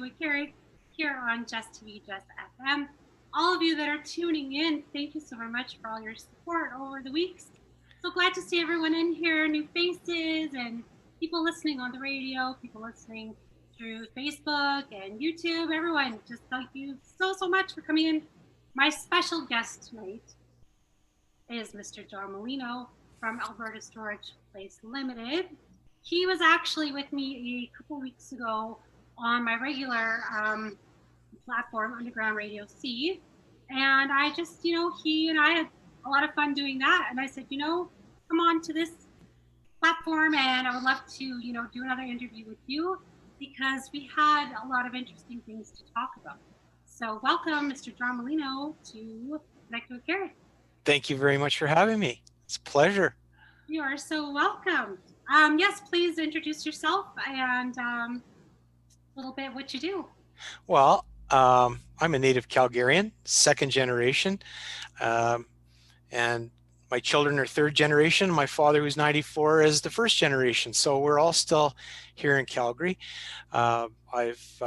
with Carrie here on Jess TV, Jess FM. All of you that are tuning in, thank you so very much for all your support over the weeks. So glad to see everyone in here, new faces and people listening on the radio, people listening through Facebook and YouTube. Everyone, just thank you so much for coming in. My special guest tonight is Mr. John Molino from Alberta Storage Place Limited. He was actually with me a couple weeks ago on my regular platform, Underground Radio C. And I just, he and I had a lot of fun doing that. And I said, come on to this platform and I would love to, do another interview with you because we had a lot of interesting things to talk about. So welcome, Mr. John Molino, to Connect with Carrie. Thank you very much for having me. It's a pleasure. You are so welcome. Yes, please introduce yourself and a little bit what you do. Well, I'm a native Calgarian, second generation, and my children are third generation. My father, who's 94, is the first generation. So we're all still here in Calgary. I've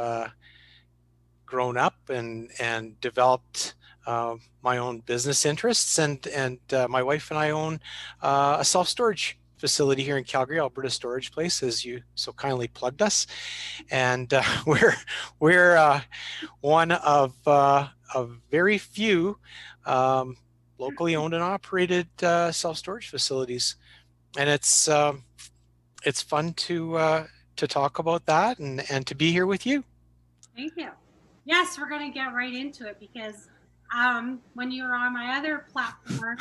grown up and developed my own business interests, and my wife and I own a self-storage facility here in Calgary, Alberta Storage Place, as you so kindly plugged us. And we're one of very few locally owned and operated self-storage facilities, and it's fun to talk about that and to be here with you. Thank you. Yes, we're going to get right into it because when you were on my other platform,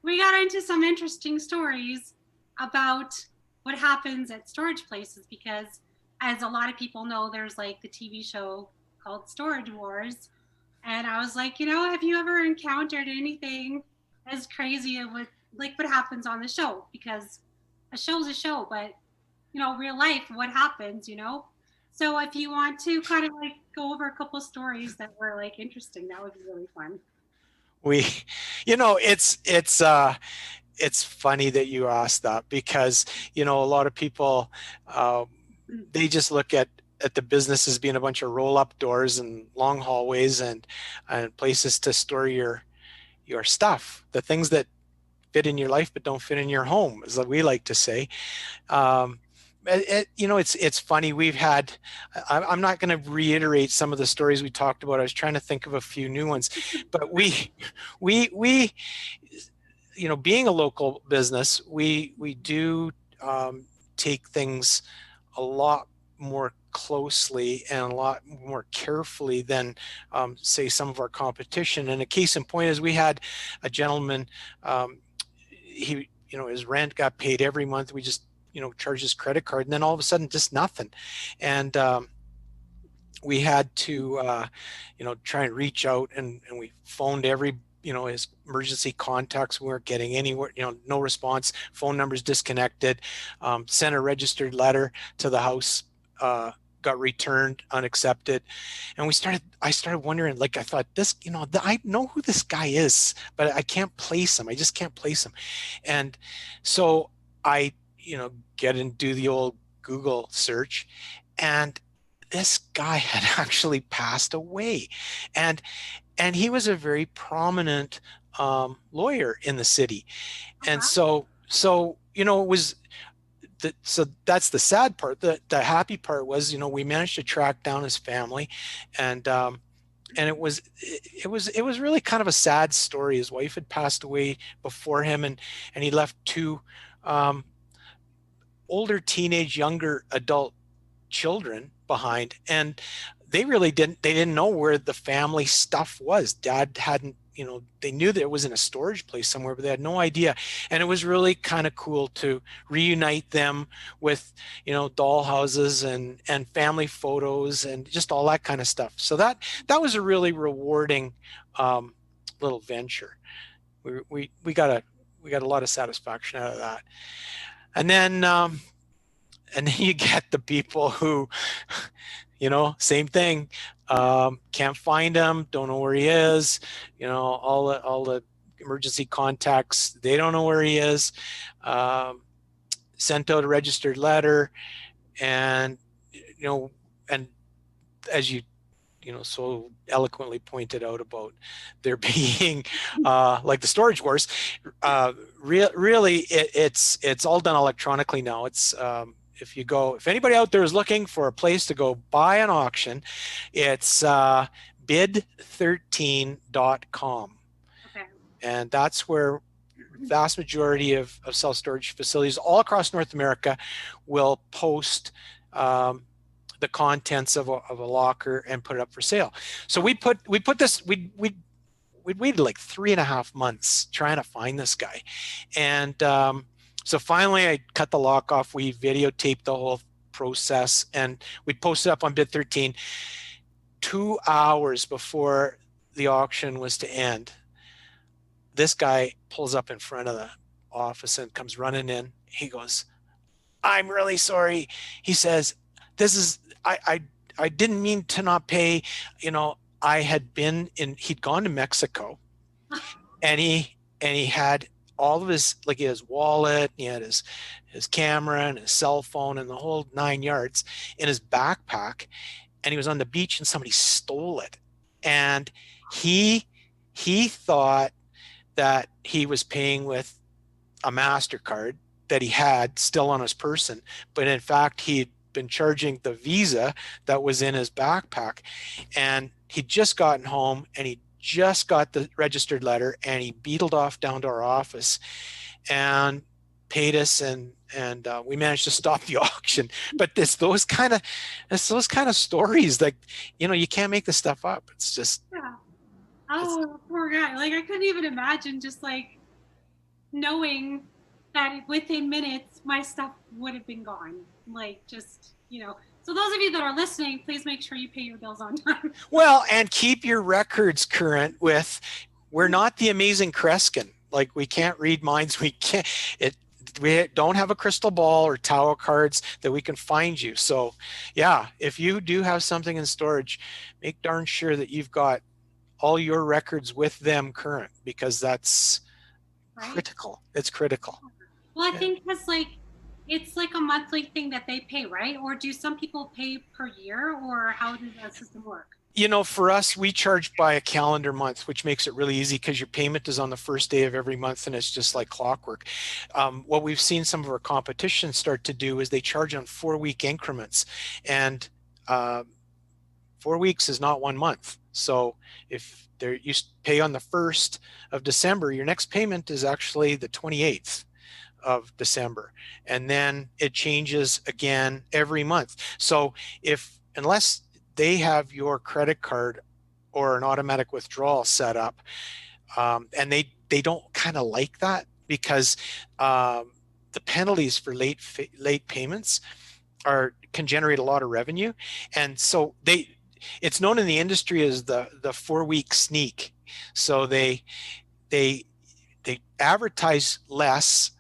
we got into some interesting stories about what happens at storage places because, as a lot of people know, there's like the TV show called Storage Wars. And I was like, have you ever encountered anything as crazy with like what happens on the show? Because a show's a show, but real life, what happens, So if you want to kind of like go over a couple stories that were like interesting, that would be really fun. It's funny that you asked that because, a lot of people, they just look at the business as being a bunch of roll-up doors and long hallways and places to store your stuff, the things that fit in your life but don't fit in your home, as we like to say. It's funny. We've had, I'm not going to reiterate some of the stories we talked about. I was trying to think of a few new ones, but we being a local business, we do take things a lot more closely and a lot more carefully than say some of our competition. And a case in point is we had a gentleman, he, his rent got paid every month. We just, charged his credit card, and then all of a sudden just nothing. And we had to, try and reach out and we phoned every his emergency contacts. We weren't getting anywhere, no response, phone numbers disconnected, sent a registered letter to the house, got returned, unaccepted. And I started wondering, like, I thought this, I know who this guy is, but I can't place him. I just can't place him. And so I, get and do the old Google search, and this guy had actually passed away. And he was a very prominent lawyer in the city. And so it was, so that's the sad part. The happy part was, we managed to track down his family, and it was really kind of a sad story. His wife had passed away before him, and he left two older teenage, younger adult children behind, and they didn't know where the family stuff was. Dad hadn't, they knew that it was in a storage place somewhere, but they had no idea. And it was really kind of cool to reunite them with, doll houses and family photos and just all that kind of stuff. So that was a really rewarding little venture. We got a lot of satisfaction out of that. And then you get the people who, same thing, can't find him, don't know where he is, all the emergency contacts, they don't know where he is, sent out a registered letter, and, and as so eloquently pointed out about there being like the storage wars, really it's all done electronically now. It's if anybody out there is looking for a place to go buy an auction, it's bid13.com. Okay. And that's where vast majority of self-storage facilities all across North America will post the contents of a locker and put it up for sale. So we waited like 3.5 months trying to find this guy. And so finally I cut the lock off. We videotaped the whole process and we posted up on Bid 13 2 hours before the auction was to end. This guy pulls up in front of the office and comes running in. He goes, "I'm really sorry." He says, "This is, I didn't mean to not pay. He'd gone to Mexico and he had all of his, like his wallet, he had his camera and his cell phone and the whole 9 yards in his backpack. And he was on the beach and somebody stole it. And he thought that he was paying with a MasterCard that he had still on his person, but in fact he'd been charging the Visa that was in his backpack. And he'd just gotten home and he just got the registered letter and he beetled off down to our office and paid us, and we managed to stop the auction. But it's those kind of stories, like, you can't make this stuff up. It's just, yeah. Oh, poor guy. Like, I couldn't even imagine just like knowing that within minutes my stuff would have been gone. Like, just, So those of you that are listening, please make sure you pay your bills on time. Well, and keep your records current with, we're not the amazing Kreskin. Like, we can't read minds. We don't have a crystal ball or tarot cards that we can find you. So yeah, if you do have something in storage, make darn sure that you've got all your records with them current, because that's critical. It's critical. Well, I think it's like a monthly thing that they pay, right? Or do some people pay per year, or how does that system work? For us, we charge by a calendar month, which makes it really easy because your payment is on the first day of every month and it's just like clockwork. What we've seen some of our competition start to do is they charge on 4-week increments, and 4 weeks is not 1 month. So if you pay on the 1st of December, your next payment is actually the 28th of December. And then it changes again every month. So unless they have your credit card or an automatic withdrawal set up, and they don't kind of like that, because the penalties for late payments can generate a lot of revenue. And so it's known in the industry as the 4-week sneak. So they advertise less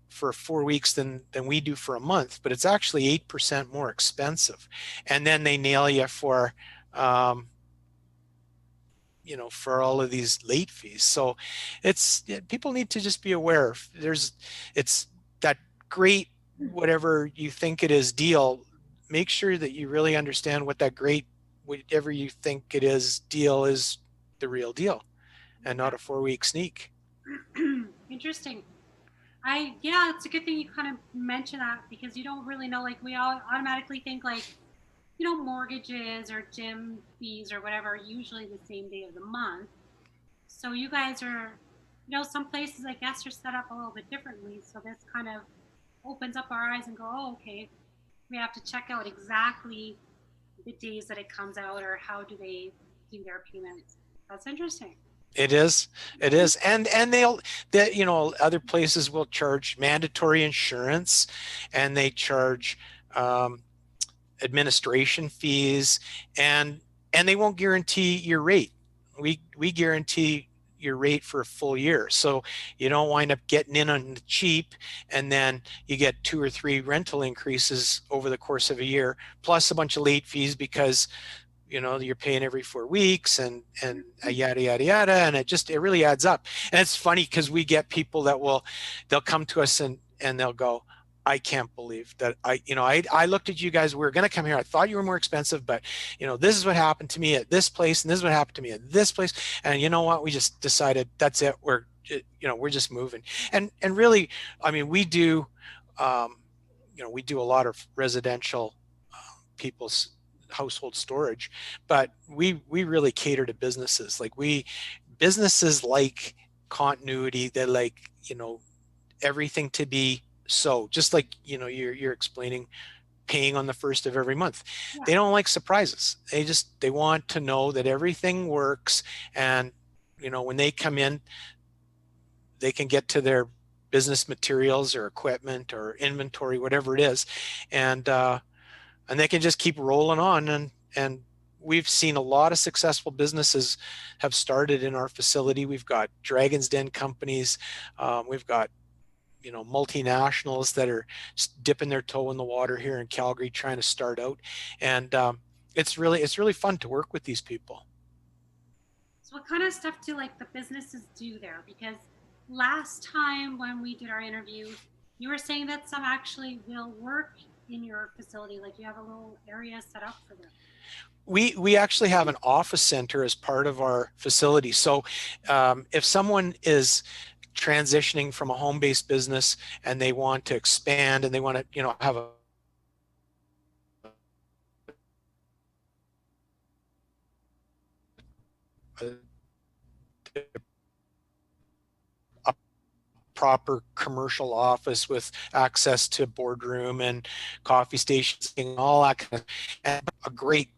for 4 weeks than we do for a month, but it's actually 8% more expensive. And then they nail you for for all of these late fees. So people need to just be aware. It's that great, whatever you think it is, deal. Make sure that you really understand what that great, whatever you think it is, deal is the real deal, and not a 4-week sneak. Interesting. Yeah, it's a good thing you kind of mention that, because you don't really know, like, we all automatically think like, mortgages or gym fees or whatever are usually the same day of the month. So you guys are, some places I guess are set up a little bit differently. So this kind of opens up our eyes and go, oh, okay, we have to check out exactly the days that it comes out, or how do they do their payments. That's interesting. It is. And other places will charge mandatory insurance, and they charge administration fees, and they won't guarantee your rate. We guarantee your rate for a full year, so you don't wind up getting in on the cheap, and then you get 2 or 3 rental increases over the course of a year, plus a bunch of late fees, because you're paying every 4 weeks and yada yada yada, and it really adds up. And it's funny because we get people that they'll come to us and they'll go, I can't believe that I looked at you guys. We were going to come here. I thought you were more expensive, but this is what happened to me at this place, and this is what happened to me at this place. And you know what? We just decided that's it. We're just moving. And really, I mean, um, we do a lot of residential people's household storage, but we really cater to businesses. Businesses like continuity. They like everything to be so, just like you're explaining, paying on the first of every month. Yeah. They don't like surprises. They want to know that everything works, and when they come in, they can get to their business materials or equipment or inventory, whatever it is, and they can just keep rolling on. And we've seen a lot of successful businesses have started in our facility. We've got Dragon's Den companies. We've got multinationals that are dipping their toe in the water here in Calgary trying to start out. And it's really fun to work with these people. So what kind of stuff do like the businesses do there? Because last time when we did our interview, you were saying that some actually will work in your facility, like you have a little area set up for them. We actually have an office center as part of our facility. So if someone is transitioning from a home-based business and they want to expand and they want to have a proper commercial office with access to boardroom and coffee stations and all that kind of, and a great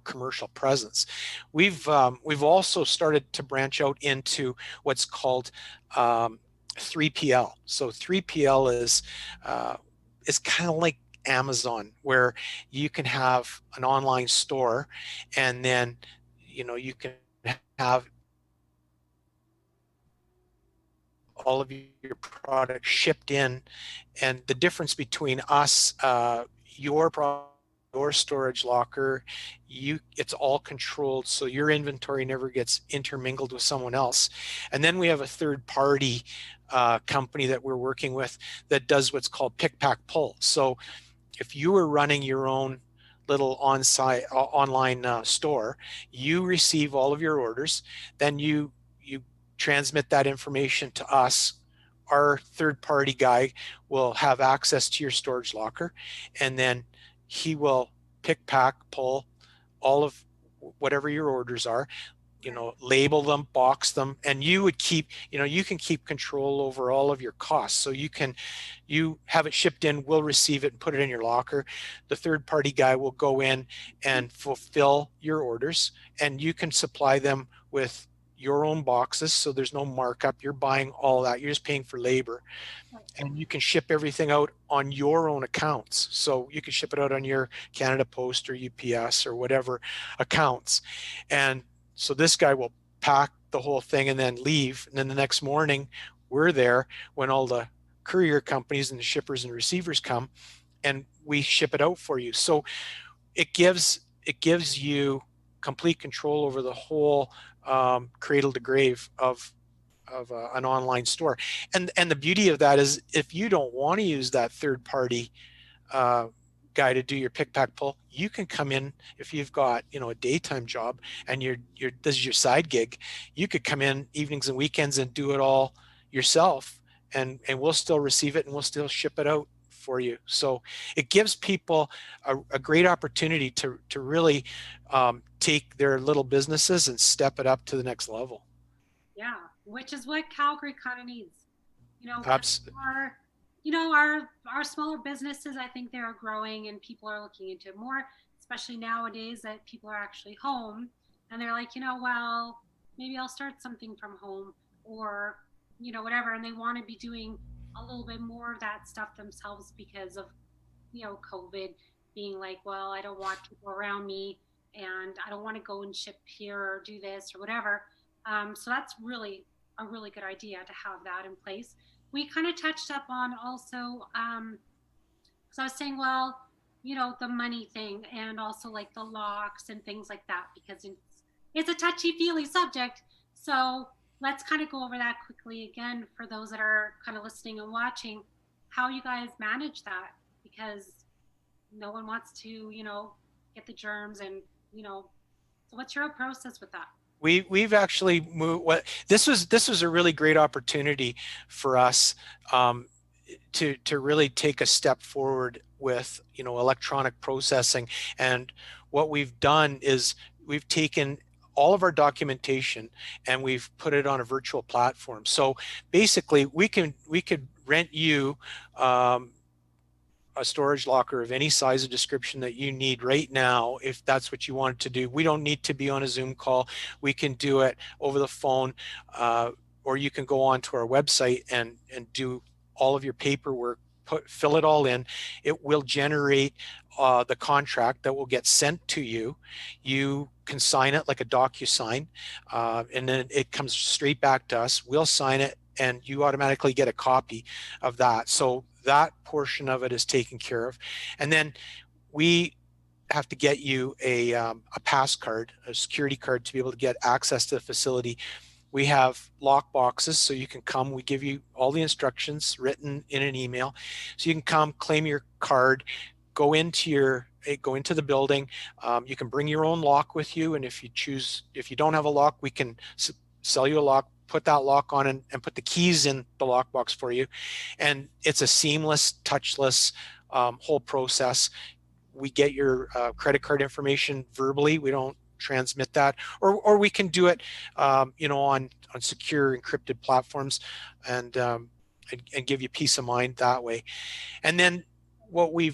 commercial presence. We've also started to branch out into what's called 3PL. So 3PL is kind of like Amazon, where you can have an online store, and then you can have all of your products shipped in. And the difference between us, your storage locker, it's all controlled, so your inventory never gets intermingled with someone else. And then we have a third party company that we're working with that does what's called pick, pack, pull. So if you were running your own little on-site online store, you receive all of your orders, then you transmit that information to us. Our third party guy will have access to your storage locker, and then he will pick, pack, pull all of whatever your orders are, label them, box them, and you can keep control over all of your costs. So you have it shipped in, we'll receive it and put it in your locker. The third party guy will go in and fulfill your orders, and you can supply them with your own boxes. So there's no markup. You're buying all that. You're just paying for labor. And you can ship everything out on your own accounts. So you can ship it out on your Canada Post or UPS or whatever accounts. And so this guy will pack the whole thing and then leave. And then the next morning, we're there when all the courier companies and the shippers and receivers come, and we ship it out for you. So it gives you complete control over the whole cradle to grave of an online store. And the beauty of that is, if you don't want to use that third party guy to do your pick, pack, pull, you can come in. If you've got a daytime job and this is your side gig, you could come in evenings and weekends and do it all yourself, and we'll still receive it and we'll still ship it out for you. So it gives people a great opportunity to really take their little businesses and step it up to the next level. Yeah, which is what Calgary kind of needs. Absolutely. Our smaller businesses, I think they are growing and people are looking into it more, especially nowadays that people are actually home and they're like, well, maybe I'll start something from home, or whatever, and they want to be doing a little bit more of that stuff themselves because of COVID, being like, well, I don't want people around me and I don't want to go and ship here or do this or whatever. So that's really a really good idea to have that in place. We kind of touched up on also, because I was saying, well, the money thing and also like the locks and things like that, because it's a touchy feely subject. So let's kind of go over that quickly again for those that are kind of listening and watching. how you guys manage that, because no one wants to, get the germs and, so what's your process with that? We've actually moved. What this was a really great opportunity for us, to really take a step forward with electronic processing. And what we've done is we've taken all of our documentation and we've put it on a virtual platform. So basically, we could rent you a storage locker of any size or description that you need right now, if that's what you want to do. We don't need to be on a Zoom call. We can do it over the phone, or you can go onto our website and do all of your paperwork, fill it all in. It will generate the contract that will get sent to you. You can sign it like a DocuSign, and then it comes straight back to us. We'll sign it, and you automatically get a copy of that. So that portion of it is taken care of. And then we have to get you a pass card, a security card, to be able to get access to the facility. We have lock boxes, so you can come. We give you all the instructions written in an email, so you can come, claim your card, go into the building. You can bring your own lock with you, and if you don't have a lock, we can sell you a lock, put that lock on, and put the keys in the lockbox for you. And it's a seamless, touchless whole process. We get your credit card information verbally. We don't transmit that, or we can do it, on secure encrypted platforms, and give you peace of mind that way. And then what we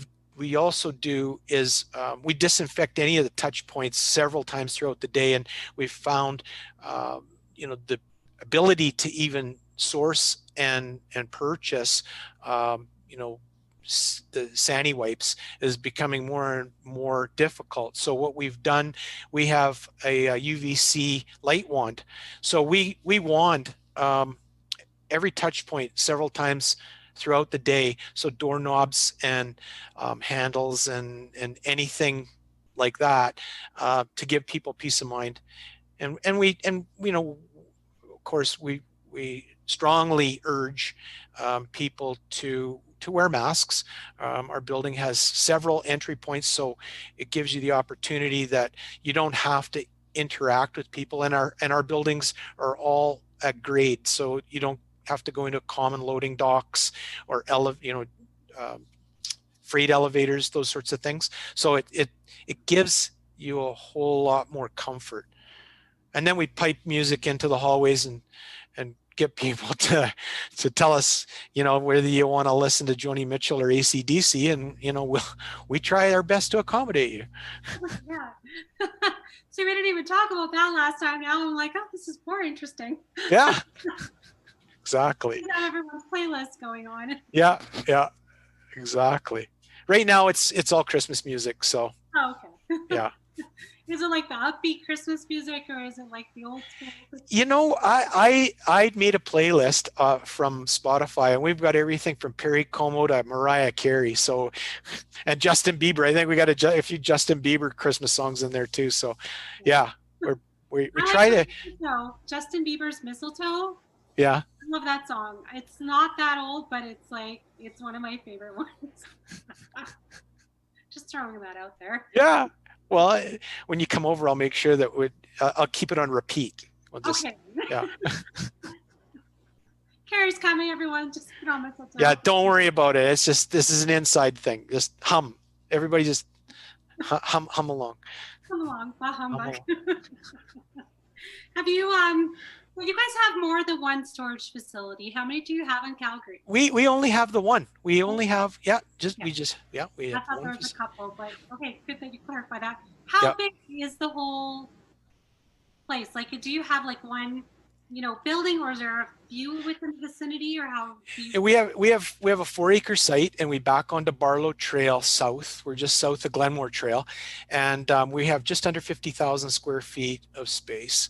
also do is we disinfect any of the touch points several times throughout the day, and we've found the ability to even source and purchase the Sani wipes is becoming more and more difficult. So what we've done, we have a UVC light wand. So we wand every touch point several times throughout the day. So doorknobs and handles and anything like that, to give people peace of mind. And of course, we strongly urge people to wear masks. Our building has several entry points, so it gives you the opportunity that you don't have to interact with people. And our buildings are all at grade, so you don't have to go into common loading docks or freight elevators, those sorts of things. So it gives you a whole lot more comfort. And then we pipe music into the hallways and get people to tell us, whether you want to listen to Joni Mitchell or AC/DC, and we try our best to accommodate you. Yeah. So we didn't even talk about that last time. Now I'm like, oh, this is more interesting. Yeah. Exactly. We have everyone's playlist going on. Yeah, exactly. Right now it's all Christmas music, so. Oh, okay. Yeah. Is it like the upbeat Christmas music, or is it like the old school? I made a playlist from Spotify, and we've got everything from Perry Como to Mariah Carey. So, and Justin Bieber. I think we got a few Justin Bieber Christmas songs in there too. So, yeah, we try to. No, Justin Bieber's Mistletoe. Yeah. I love that song. It's not that old, but it's one of my favorite ones. Just throwing that out there. Yeah. Well, when you come over, I'll make sure that I'll keep it on repeat. Okay. Yeah. Carrie's coming, everyone. Just put on Mistletoe. Yeah, don't worry about it. It's just, this is an inside thing. Just hum. Everybody just hum along. Come along, bah humbug. Have you well, you guys have more than one storage facility. How many do you have in Calgary? We only have the one. We only have we I have thought one. there was a couple, but okay, good that you clarified that. How big is the whole place? Like, do you have like one, building, or is there a few within the vicinity, or how? We have a 4-acre site, and we back onto Barlow Trail south. We're just south of Glenmore Trail, and we have just under 50,000 square feet of space.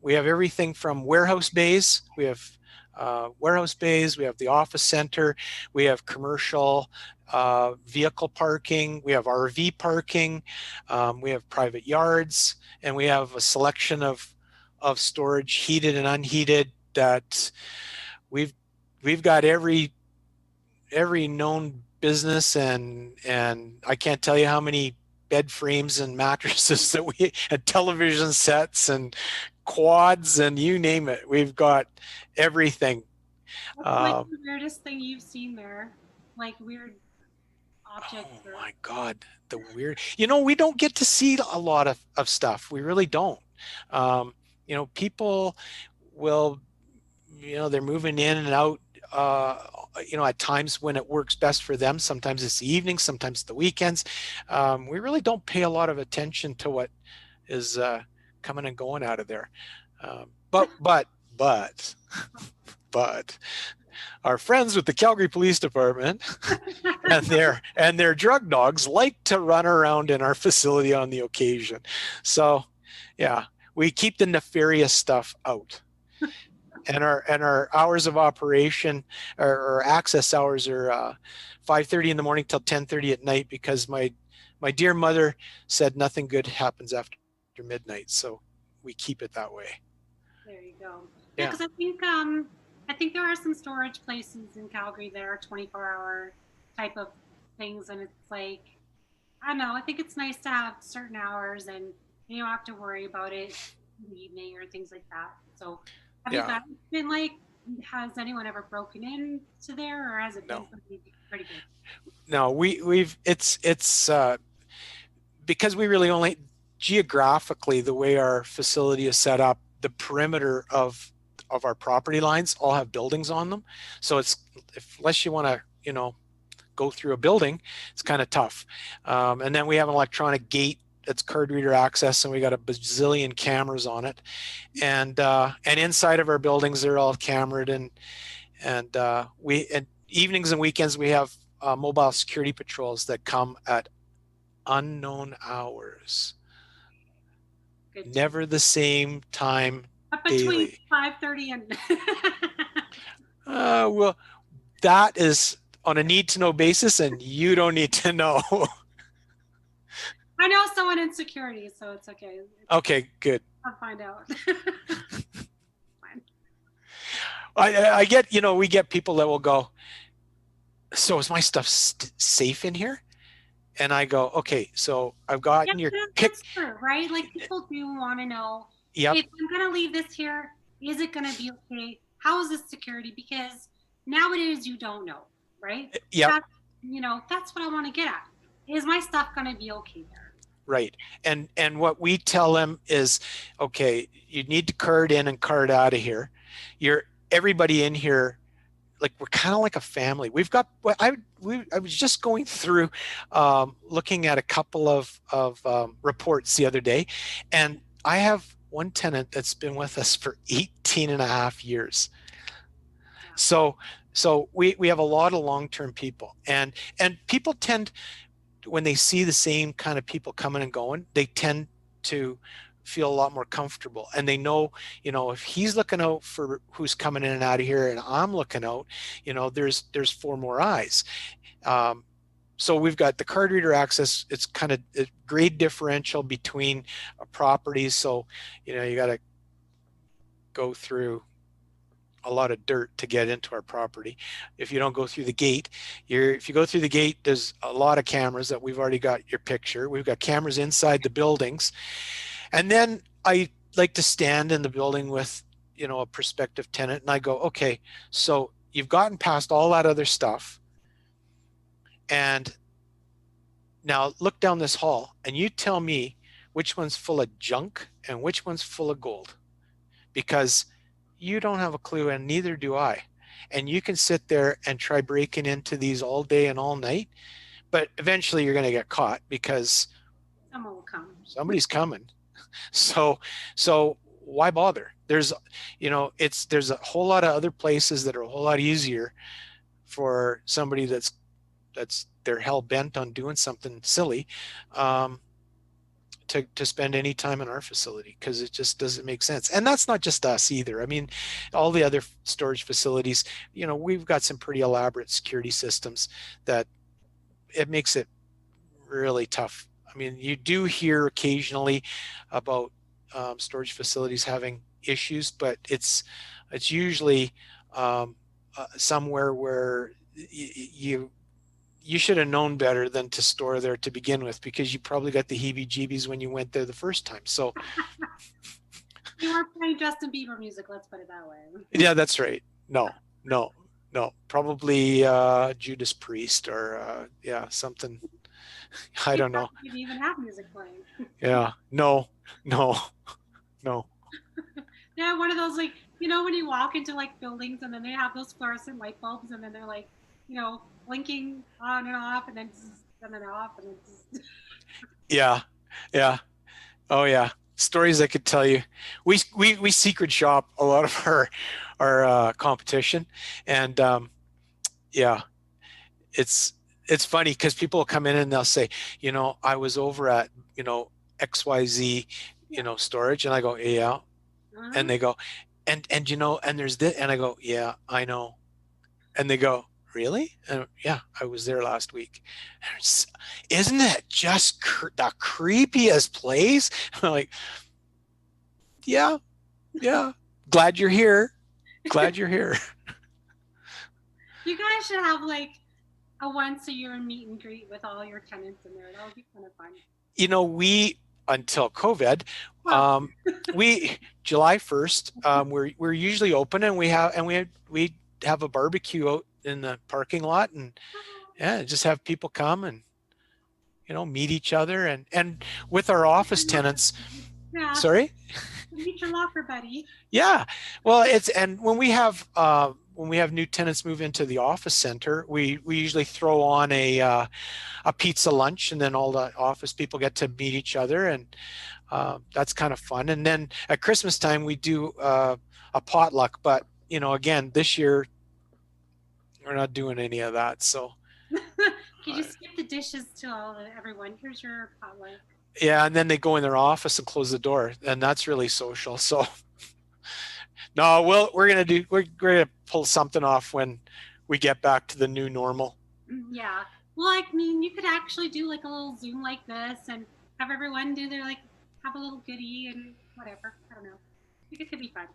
We have everything from warehouse bays. We have warehouse bays. We have the office center. We have commercial vehicle parking. We have RV parking. We have private yards, and we have a selection of storage, heated and unheated, that we've got every every known business, and I can't tell you how many bed frames and mattresses that we and television sets and quads and you name it. We've got everything. What's like Um, the weirdest thing you've seen there? Like weird oh objects or my God, the weird. You know, we don't get to see a lot of stuff. We really don't. Um, people will, they're moving in and out, uh, at times when it works best for them. Sometimes it's the evenings, sometimes the weekends. We really don't pay a lot of attention to what is coming and going out of there. But, but our friends with the Calgary Police Department and their drug dogs like to run around in our facility on the occasion. So, yeah, we keep the nefarious stuff out. And our hours of operation, or access hours, are 5:30 in the morning till 10:30 at night, because my dear mother said nothing good happens after midnight. So we keep it that way. there you go. Yeah, Yeah. because I think there are some storage places in Calgary that are 24-hour type of things, and it's like I don't know. I think it's nice to have certain hours, and you don't have to worry about it in the evening or things like that. So, have you Yeah. guys been like? Has anyone ever broken into there, or has it been No. pretty good? No, we've it's because we really only, geographically, the way our facility is set up, the perimeter of our property lines all have buildings on them. So it's, unless you want to, go through a building, it's kind of tough. And then we have an electronic gate that's card reader access, and we got a bazillion cameras on it. And inside of our buildings, they're all cameraed, and evenings and weekends we have mobile security patrols that come at unknown hours, Good to know. never the same time Up between daily. 5:30 and Well, that is on a need to know basis, and you don't need to know. I know someone in security, so it's okay. Okay, good. I'll find out. Fine. I get, we get people that will go, so is my stuff safe in here? And I go, okay, so I've Yeah, gotten your pick. that's true, right? Like people do want to know Yep, if I'm gonna leave this here, is it gonna be okay? How is this security? Because nowadays you don't know, right? yep, That's that's what I want to get at. Is my stuff gonna be okay there? right. And what we tell them is, okay, you need to card in and card out of here. You're Everybody in here, like, we're kind of like a family. We've got, I was just going through, looking at a couple of reports the other day, and I have one tenant that's been with us for 18 and a half years. So we have a lot of long-term people, and people tend, when they see the same kind of people coming and going, they tend to feel a lot more comfortable, and they know, if he's looking out for who's coming in and out of here, and I'm looking out, there's four more eyes. um, so we've got the card reader access. It's kind of a grade differential between properties, so you got to go through a lot of dirt to get into our property. If you don't go through the gate, if you go through the gate, there's a lot of cameras that we've already got your picture. We've got cameras inside the buildings. And then I like to stand in the building with, a prospective tenant, and I go, okay, so you've gotten past all that other stuff, and now look down this hall, and you tell me which one's full of junk and which one's full of gold, because you don't have a clue, and neither do I. And you can sit there and try breaking into these all day and all night, but eventually you're going to get caught, because Someone will come. somebody's coming. So why bother? There's a whole lot of other places that are a whole lot easier for somebody they're hell bent on doing something silly, to spend any time in our facility, because it just doesn't make sense. And that's not just us either. I mean, all the other storage facilities, we've got some pretty elaborate security systems that it makes it really tough. I mean, you do hear occasionally about storage facilities having issues, but it's usually somewhere where you should have known better than to store there to begin with, because you probably got the heebie-jeebies when you went there the first time. So You weren't playing Justin Bieber music, let's put it that way. yeah, that's right. No, no, no. Probably Judas Priest or yeah, something. I You don't know. didn't even have music playing. Yeah, no, no, no. Yeah, one of those like when you walk into like buildings and then they have those fluorescent light bulbs and then they're like blinking on and off and then and then off and then Yeah, yeah. Oh yeah. Stories I could tell you. We secret shop a lot of our competition, and yeah, it's it's funny because people will come in and they'll say, I was over at XYZ, yeah. storage, and I go, yeah, Uh-huh. and they go, and and there's this, and I go, yeah, I know, and they go, really? And yeah, I was there last week. Isn't that just the creepiest place? I'm like, yeah, yeah. Glad you're here. Glad you're here. You guys should have like a once a year meet and greet with all your tenants in there. That would be kind of fun. We until COVID, Well, we July 1st, we're usually open, and we have a barbecue out in the parking lot, and yeah, just have people come and meet each other, and with our office tenants. yeah, Sorry. meet your locker buddy. Yeah, well, and when we have new tenants move into the office center, we usually throw on a pizza lunch, and then all the office people get to meet each other, and that's kind of fun. And then at Christmas time we do a potluck, but again, this year we're not doing any of that. So You just skip the dishes to everyone. Here's your potluck. yeah, and then they go in their office and close the door, and that's really social. So no, we're gonna pull something off when we get back to the new normal. Yeah. Well, I mean, you could actually do like a little Zoom like this and have everyone do their like have a little goodie and whatever. I don't know. I think it could be fun.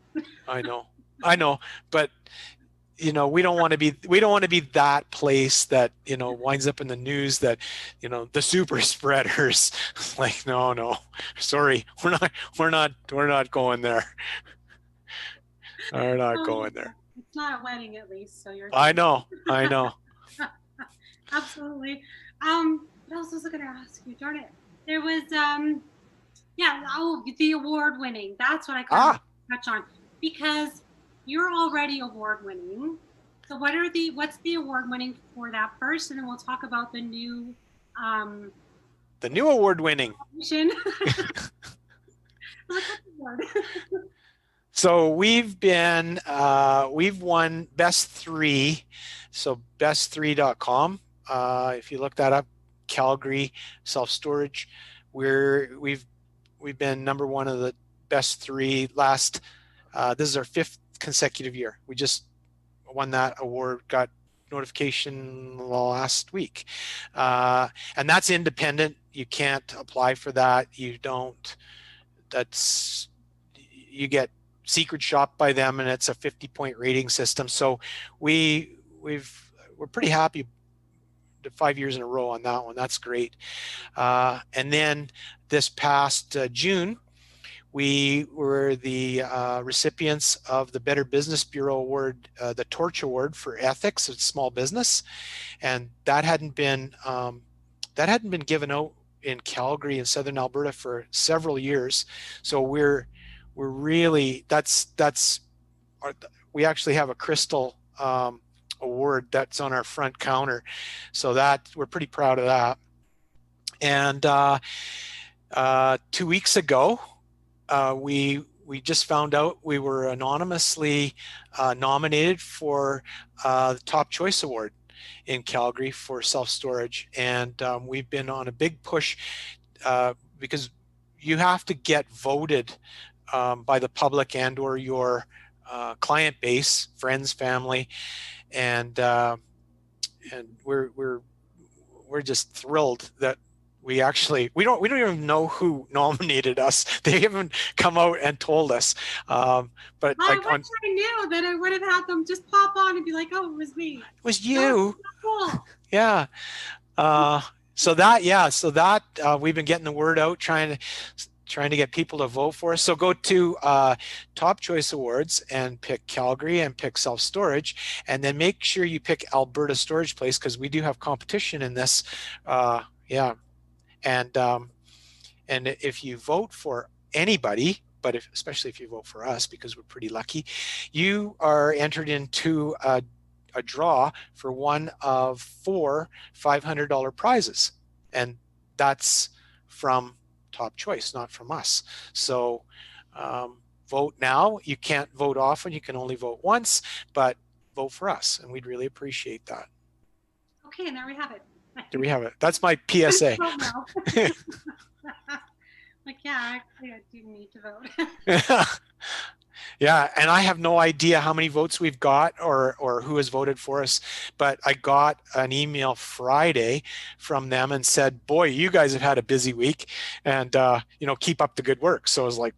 I know, but we don't want to be that place that winds up in the news, that the super spreaders. Like, no, sorry, we're not going there. We're not Oh, going there. it's not a wedding at least, so you're I good. know. Absolutely. What else was I gonna ask you? Darn it. There was yeah, the award winning. That's what I kind of Ah, touch on because you're already award winning. So what's the award winning for that first, and then we'll talk about the new um the new award winning. mission. Award. So we've won best three. So best3.com. If you look that up, Calgary self-storage, we've been number one of the best three last. This is our fifth consecutive year. We just won that award, got notification last week, and that's independent. You can't apply for that. You don't. That's you get secret shop by them, and it's a 50-point rating system. So we're pretty happy. 5 years in a row on that one. That's great. And then this past June, we were the recipients of the Better Business Bureau Award, the Torch Award for ethics of small business, and that hadn't been given out in Calgary and Southern Alberta for several years. So we're really we actually have a crystal award that's on our front counter, so that we're pretty proud of that. And 2 weeks ago, we just found out we were anonymously nominated for the Top Choice Award in Calgary for self-storage, and we've been on a big push because you have to get voted by the public and or your client base, friends, family, and we're just thrilled that we don't even know who nominated us. They haven't come out and told us. But I like wish I knew, that I would have had them just pop on and be like, "Oh, it was me." it was That was you. so cool. Yeah. So that we've been getting the word out, trying to get people to vote for us. So go to Top Choice Awards and pick Calgary and pick self storage, and then make sure you pick Alberta Storage Place, because we do have competition in this. Yeah, and if you vote for anybody, but especially if you vote for us, because we're pretty lucky, you are entered into a draw for one of four $500 prizes, and that's from Top Choice, not from us. So vote now. You can't vote often. You can only vote once, but vote for us, and we'd really appreciate that. Okay, and there we have it. There we have it. That's my PSA. Vote now. Like, yeah, actually, I do need to vote. Yeah, and I have no idea how many votes we've got, or who has voted for us, but I got an email Friday from them and said, "Boy, you guys have had a busy week, and keep up the good work." So I was like,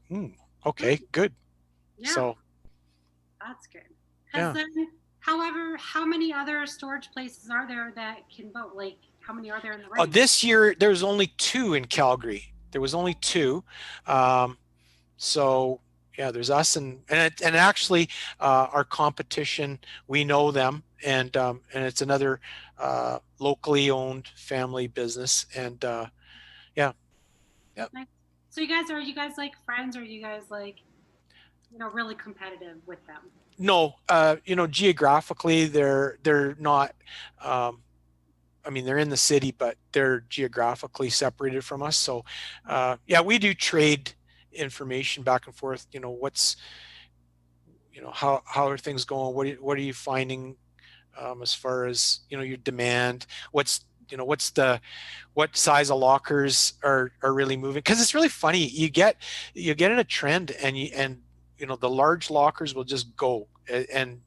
"Okay, good." Yeah, So that's good. yeah. Then, however, how many other storage places are there that can vote? Like, how many are there in the ring? This year there's only two in Calgary. There was only two. So yeah, there's us and actually our competition, we know them, and it's another locally owned family business, and yeah. Nice. So are you guys like friends, or are you guys like, really competitive with them? No, geographically they're not. I mean, they're in the city, but they're geographically separated from us. So yeah, we do trade information back and forth. How are things going? What are you finding as far as your demand? What size of lockers are really moving? Because it's really funny. You get in a trend, the large lockers will just go, and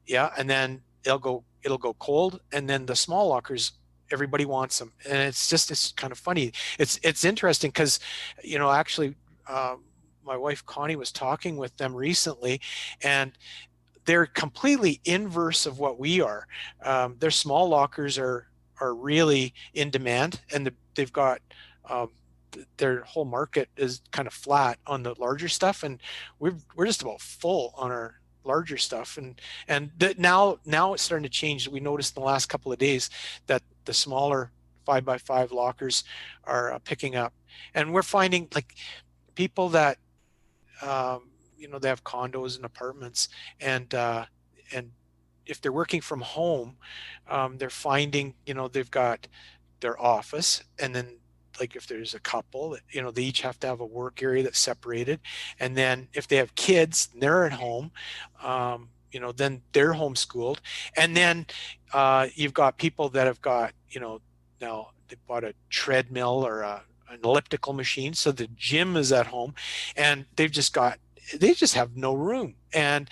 yeah, and then it'll go cold, and then the small lockers, everybody wants them, and it's kind of funny. It's interesting because actually my wife Connie was talking with them recently, and they're completely inverse of what we are. Their small lockers are really in demand, and they've got their whole market is kind of flat on the larger stuff, and we're just about full on our larger stuff, now it's starting to change. We noticed in the last couple of days that the smaller 5x5 lockers are picking up, and we're finding like people that they have condos and apartments, and if they're working from home, they're finding they've got their office, and then like if there's a couple, they each have to have a work area that's separated, and then if they have kids and they're at home, then they're homeschooled, and then you've got people that have got now they bought a treadmill or an elliptical machine, so the gym is at home, and they just have no room, and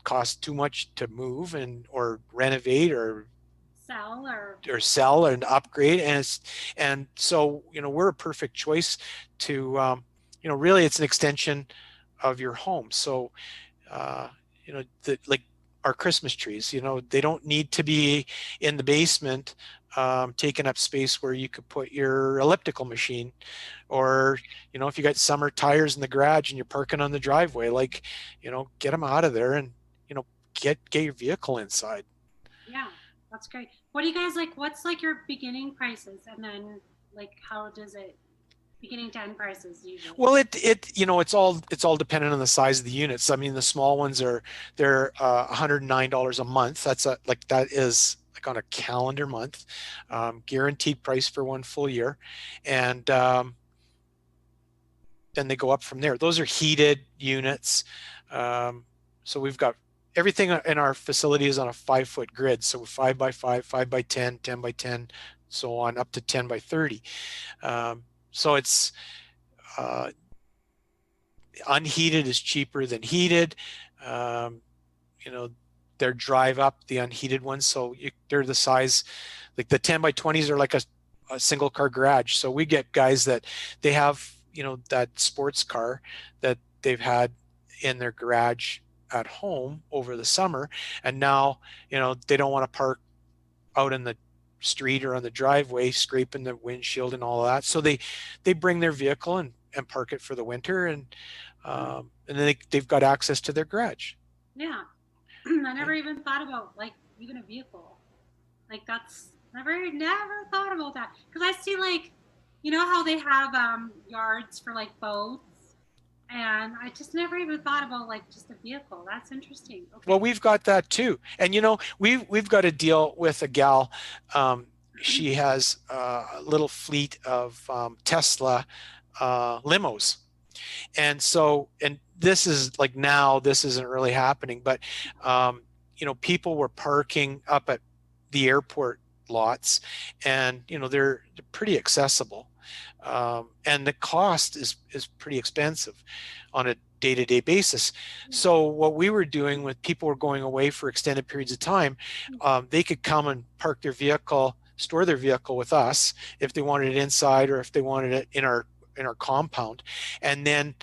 cost too much to move or renovate or sell and upgrade, and so we're a perfect choice to really it's an extension of your home. So like our Christmas trees, they don't need to be in the basement, taking up space where you could put your elliptical machine, or if you got summer tires in the garage and you're parking on the driveway, like get them out of there, and get your vehicle inside. Yeah, that's great. What do you guys like? What's like your beginning prices, and then like how does it beginning to end prices usually? Well, it's all dependent on the size of the units. I mean, the small ones they're $109 a month. That is like on a calendar month, guaranteed price for one full year, and then they go up from there. Those are heated units. So we've got everything in our facility is on a 5-foot grid. So 5x5, 5x10, 10x10, so on, up to 10x30. So it's unheated is cheaper than heated. They're drive up, the unheated ones. So they're the size, like the 10x20s are like a single car garage. So we get guys that they have, that sports car that they've had in their garage at home over the summer. And now, they don't want to park out in the street or on the driveway, scraping the windshield and all of that. So they bring their vehicle and park it for the winter. And then they've got access to their garage. Yeah. I never even thought about like even a vehicle. Like that's never thought about that. Because I see like, you know how they have yards for like boats, and I just never even thought about like just a vehicle. That's interesting. Okay. Well, we've got that too. And we've got a deal with a gal. She has a little fleet of Tesla limos. And this is like, now this isn't really happening, but people were parking up at the airport lots, and they're pretty accessible, and the cost is pretty expensive on a day-to-day basis. So what we were doing with people were going away for extended periods of time, they could come and park their vehicle, store their vehicle with us if they wanted it inside or if they wanted it in our compound. And then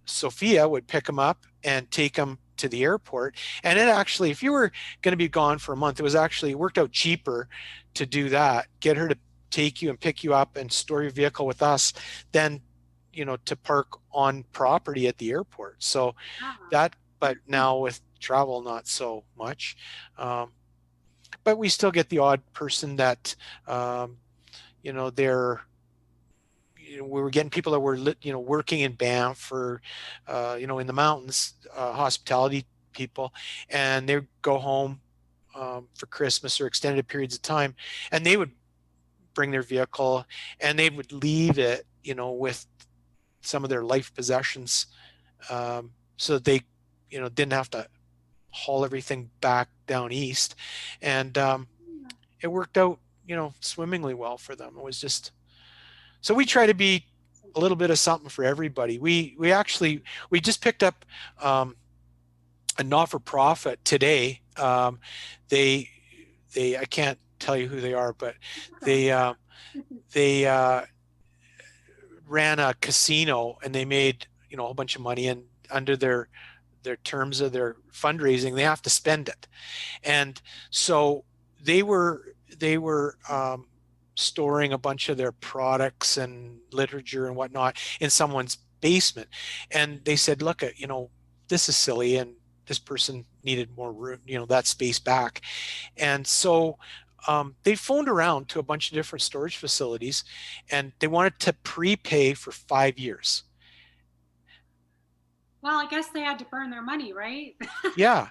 Sophia would pick them up and take them to the airport. And it actually, if you were going to be gone for a month, it worked out cheaper to do that, get her to take you and pick you up and store your vehicle with us than to park on property at the airport. So but now with travel, not so much. But we still get the odd person that they're we were getting people that were working in Banff or in the mountains, hospitality people, and they would go home for Christmas or extended periods of time, and they would bring their vehicle and they would leave it with some of their life possessions, so that they didn't have to haul everything back down east. And it worked out swimmingly well for them. It was just, so we try to be a little bit of something for everybody. We just picked up a not-for-profit today. They I can't tell you who they are, but they ran a casino, and they made a whole bunch of money, and under their terms of their fundraising, they have to spend it. And so they were storing a bunch of their products and literature and whatnot in someone's basement. And they said, look, this is silly, and this person needed more room, that space back. And so they phoned around to a bunch of different storage facilities, and they wanted to prepay for 5 years. Well, I guess they had to burn their money, right? Yeah.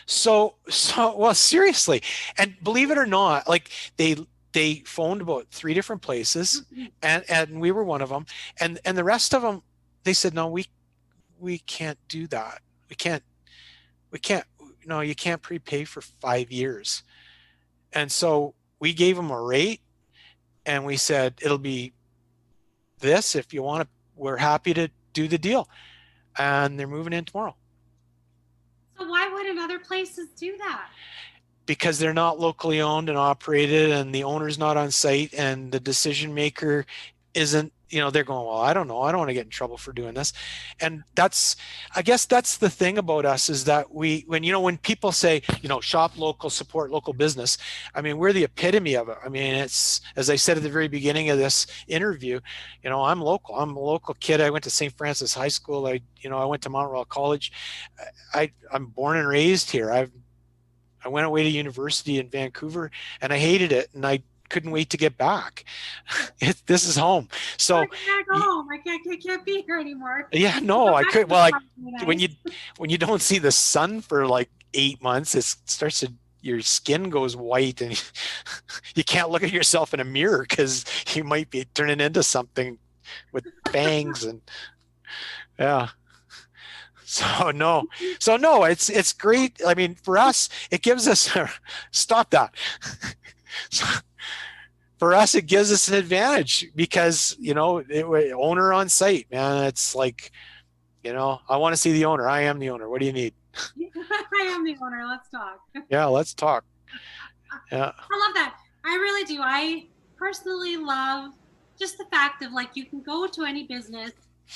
So well, seriously. And believe it or not, like they phoned about 3 different places, and we were one of them. And the rest of them, they said, no, we can't do that. We can't, no, you can't prepay for 5 years. And so we gave them a rate, and we said, it'll be this. If you want to, we're happy to do the deal. And they're moving in tomorrow. So why wouldn't other places do that? Because they're not locally owned and operated, and the owner's not on site, and the decision maker isn't, they're going, well, I don't know. I don't want to get in trouble for doing this. And I guess that's the thing about us, is that when people say, shop local, support local business, I mean, we're the epitome of it. I mean, it's, as I said at the very beginning of this interview, I'm local. I'm a local kid. I went to St. Francis High School. I went to Mount Royal College. I'm born and raised here. I went away to university in Vancouver, and I hated it, and I couldn't wait to get back. This is home. So I can't go home. I can't be here anymore. Yeah, no, I could. Well, when you don't see the sun for like 8 months, your skin goes white, and you can't look at yourself in a mirror because you might be turning into something with fangs. And yeah. So no, it's great. I mean, for us, it gives us stop that. For us, it gives us an advantage because, owner on site, man, it's like, I want to see the owner. I am the owner. What do you need? I am the owner. Let's talk. Yeah, let's talk. Yeah. I love that. I really do. I personally love just the fact of like you can go to any business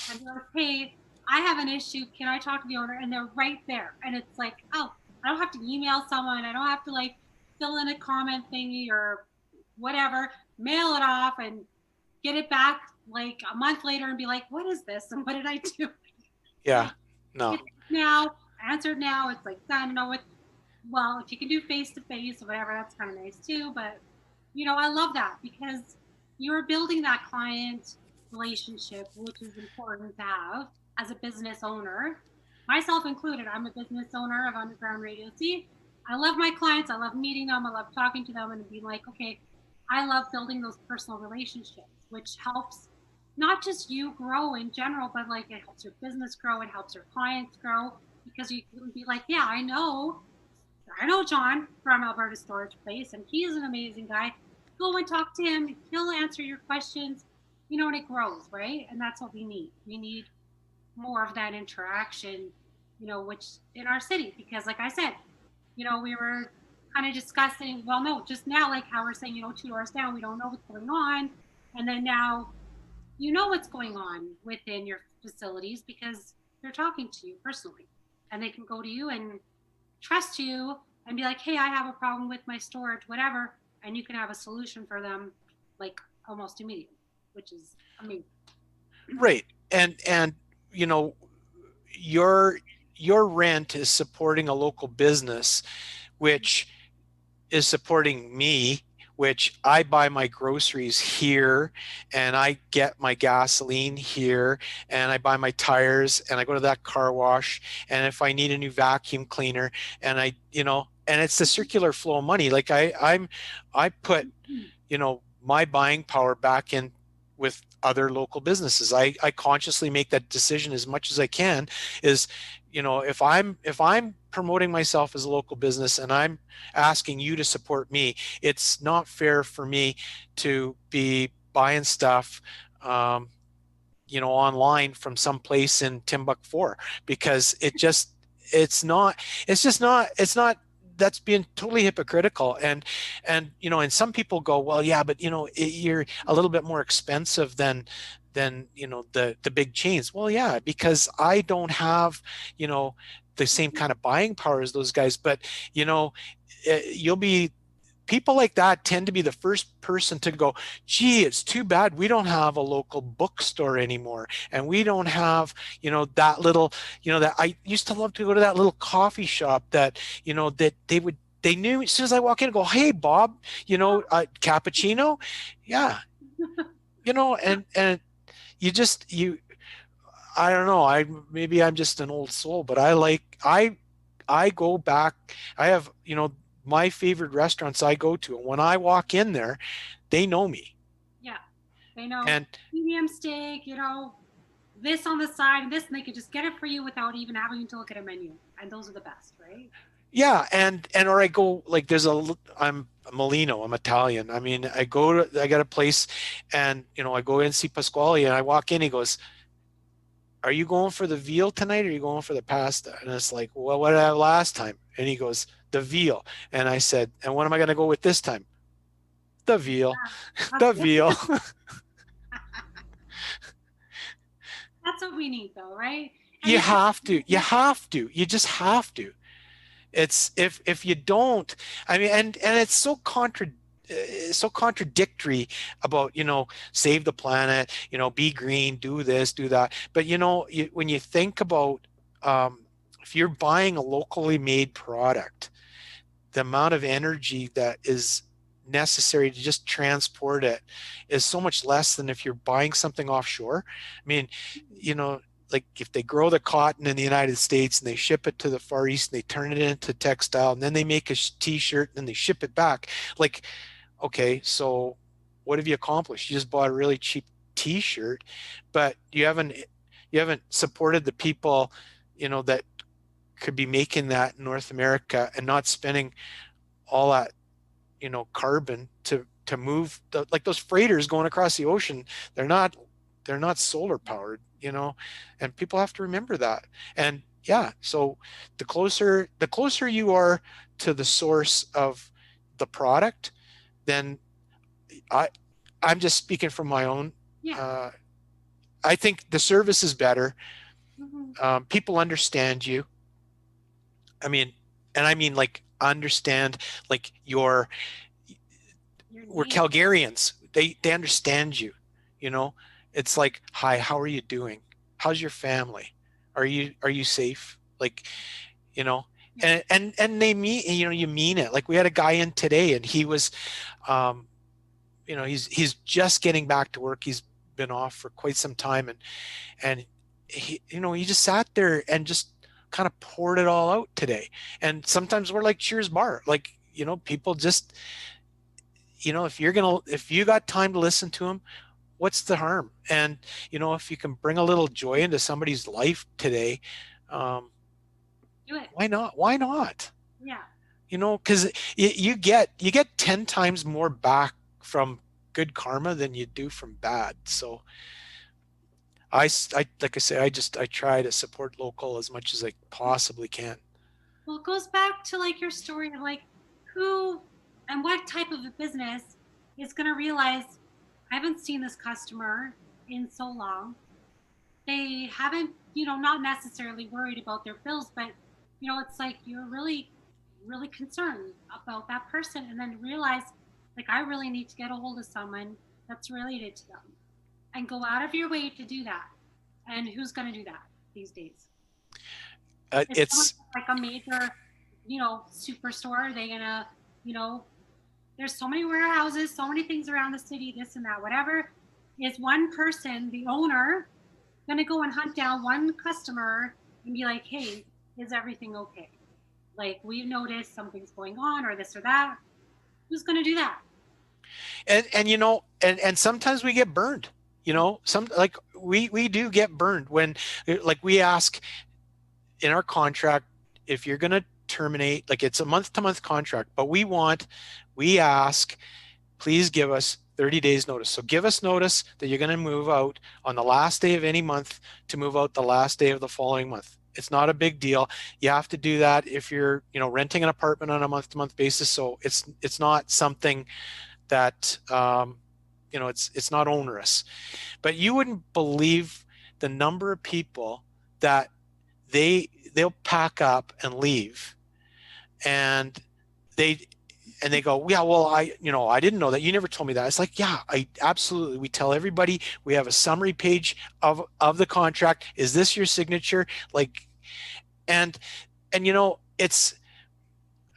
and be like, hey, I have an issue. Can I talk to the owner? And they're right there. And it's like, oh, I don't have to email someone. I don't have to like fill in a comment thingy or whatever, mail it off and get it back like a month later and be like, what is this? And what did I do? Yeah. Like, No. it's now, answered now. It's like done. No, it's, well, if you can do face to face or whatever, that's kind of nice too. But I love that because you're building that client relationship, which is important to have as a business owner, myself included. I'm a business owner of Underground Radio C. I love my clients. I love meeting them. I love talking to them and being like, okay, I love building those personal relationships, which helps not just you grow in general, but like it helps your business grow. It helps your clients grow because you can be like, yeah, I know John from Alberta Storage Place, and he is an amazing guy. Go and talk to him. He'll answer your questions, and it grows, right? And that's what we need. We need more of that interaction, which in our city, because like I said, we were kind of discussing, well, no, just now, like how we're saying, 2 doors down, we don't know what's going on. And then now, what's going on within your facilities because they're talking to you personally and they can go to you and trust you and be like, hey, I have a problem with my storage, whatever, and you can have a solution for them like almost immediately, which is amazing. Right. And you know, your your rent is supporting a local business, which is supporting me, which I buy my groceries here and I get my gasoline here and I buy my tires and I go to that car wash. And if I need a new vacuum cleaner and and it's the circular flow of money. Like I put, my buying power back in with other local businesses. I consciously make that decision as much as I can is, if I'm promoting myself as a local business and I'm asking you to support me, it's not fair for me to be buying stuff online from some place in Timbuk 4 because it's not that's being totally hypocritical. And some people go, well, yeah, but you're a little bit more expensive than the big chains. Well, yeah, because I don't have the same kind of buying power as those guys. But you'll be people like that tend to be the first person to go, gee, it's too bad we don't have a local bookstore anymore. And we don't have, that little, that I used to love to go to that little coffee shop that, that they knew as soon as I walk in and go, hey, Bob, cappuccino. Yeah. And I don't know, maybe I'm just an old soul, but I go back. I have, my favorite restaurants I go to. And when I walk in there, they know me. Yeah. They know And medium steak, this on the side and this, and they can just get it for you without even having to look at a menu. And those are the best, right? yeah, or I go like I'm Molino, I'm Italian. I mean, I got a place and I go in and see Pasquale and I walk in, he goes, are you going for the veal tonight or are you going for the pasta? And it's like, well, what did I have last time? And he goes, the veal. And I said, and what am I going to go with this time? The veal. Yeah, The veal. that's what we need though, right? And You have to. You have to. You just have to. It's if you don't, I mean, and it's so contradictory about save the planet, be green, do this, do that. But when you think about if you're buying a locally made product, the amount of energy that is necessary to just transport it is so much less than if you're buying something offshore. I mean, like if they grow the cotton in the United States and they ship it to the Far East and they turn it into textile and then they make a t-shirt and then they ship it back. Like, okay, so what have you accomplished? You just bought a really cheap t-shirt, but you haven't supported the people, that could be making that in North America and not spending all that, carbon to move like those freighters going across the ocean. They're not solar powered, and people have to remember that. And yeah, so the closer you are to the source of the product, then I I'm just speaking from my own. Yeah. Uh, I think the service is better. Hmm. People understand you. I mean, and I mean like understand like Your we're name. Calgarians. They understand you. You know, it's like, hi, how are you doing? How's your family? Are you safe? Like, you know, Yeah. and they mean, you know, you mean it. Like we had a guy in today, and he was, um, you know, he's just getting back to work. He's been off for quite some time, and he, you know, he just sat there and just kind of poured it all out today. And sometimes we're like Cheers Bar, like, you know, people just, you know, if you got time to listen to him, what's the harm? And you know, if you can bring a little joy into somebody's life today, um, Do it. why not? Why not? Yeah. You know, because you get 10 times more back from good karma than you do from bad. So I like I say, I try to support local as much as I possibly can. Well, it goes back to like your story of like who and what type of a business is going to realize I haven't seen this customer in so long. They haven't, not necessarily worried about their bills, but it's like you're really, really concerned about that person, and then realize like I really need to get a hold of someone that's related to them, and go out of your way to do that. And who's going to do that these days? If someone It's like a major, superstore, are they gonna, you know, there's so many warehouses, so many things around the city, this and that, whatever. Is one person, the owner, gonna go and hunt down one customer and be like, hey, is everything okay? Like, we've noticed something's going on, or this or that. Who's gonna do that? and you know, and sometimes we get burned. You know, some like we do get burned when like we ask in our contract, if you're going to terminate, like it's a month to month contract, but we ask, please give us 30 days notice. So give us notice that you're going to move out on the last day of any month to move out the last day of the following month. It's not a big deal. You have to do that if you're, you know, renting an apartment on a month to month basis. So it's not something that, you know, it's not onerous. But you wouldn't believe the number of people that they'll pack up and leave, and they they go, yeah, well, I didn't know that. You never told me that. It's like, yeah, I absolutely. We tell everybody. We have a summary page of the contract. Is this your signature? Like, and you know, it's,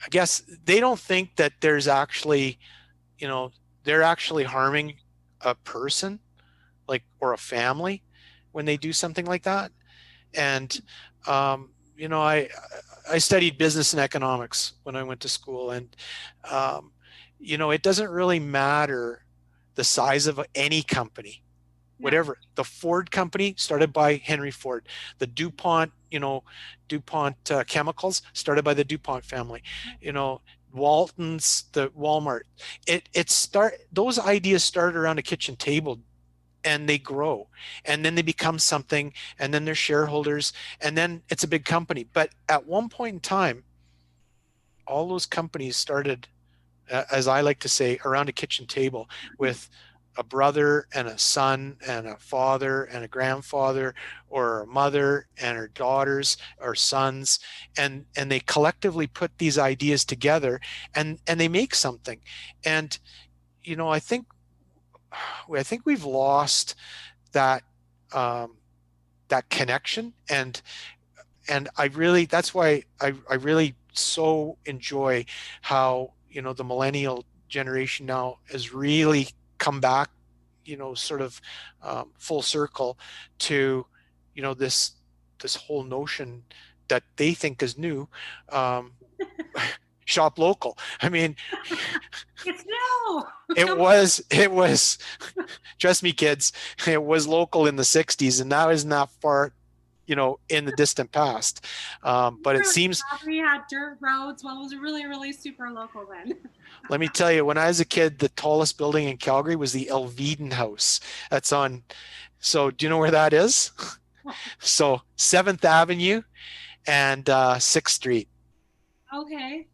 I guess they don't think that there's actually, you know, they're actually harming a person, like, or a family when they do something like that. And you know, I studied business and economics when I went to school, and um, you know, it doesn't really matter the size of any company, Yeah. whatever. The Ford company started by Henry Ford. The DuPont, you know, DuPont chemicals started by the DuPont family. You know, Walton's, the Walmart. Those ideas started around a kitchen table, and they grow, and then they become something, and then they're shareholders, and then it's a big company. But at one point in time, all those companies started, as I like to say, around a kitchen table with a brother and a son and a father and a grandfather, or a mother and her daughters or sons, and they collectively put these ideas together, and they make something. And you know, I think we've lost that, um, that connection. And I really, that's why I really so enjoy how, you know, the millennial generation now has really come back, you know, sort of, full circle to, you know, this whole notion that they think is new. um, Shop local. I mean, It's no. it was trust me, kids, it was local in the 60s, and now isn't that far, you know, in the distant past. But it seems, We had dirt roads. Well, it was really, really super local then. let me tell you, when I was a kid, the tallest building in Calgary was the Elveden House. That's on, so do you know where that is? So 7th Avenue and 6th Street. Okay.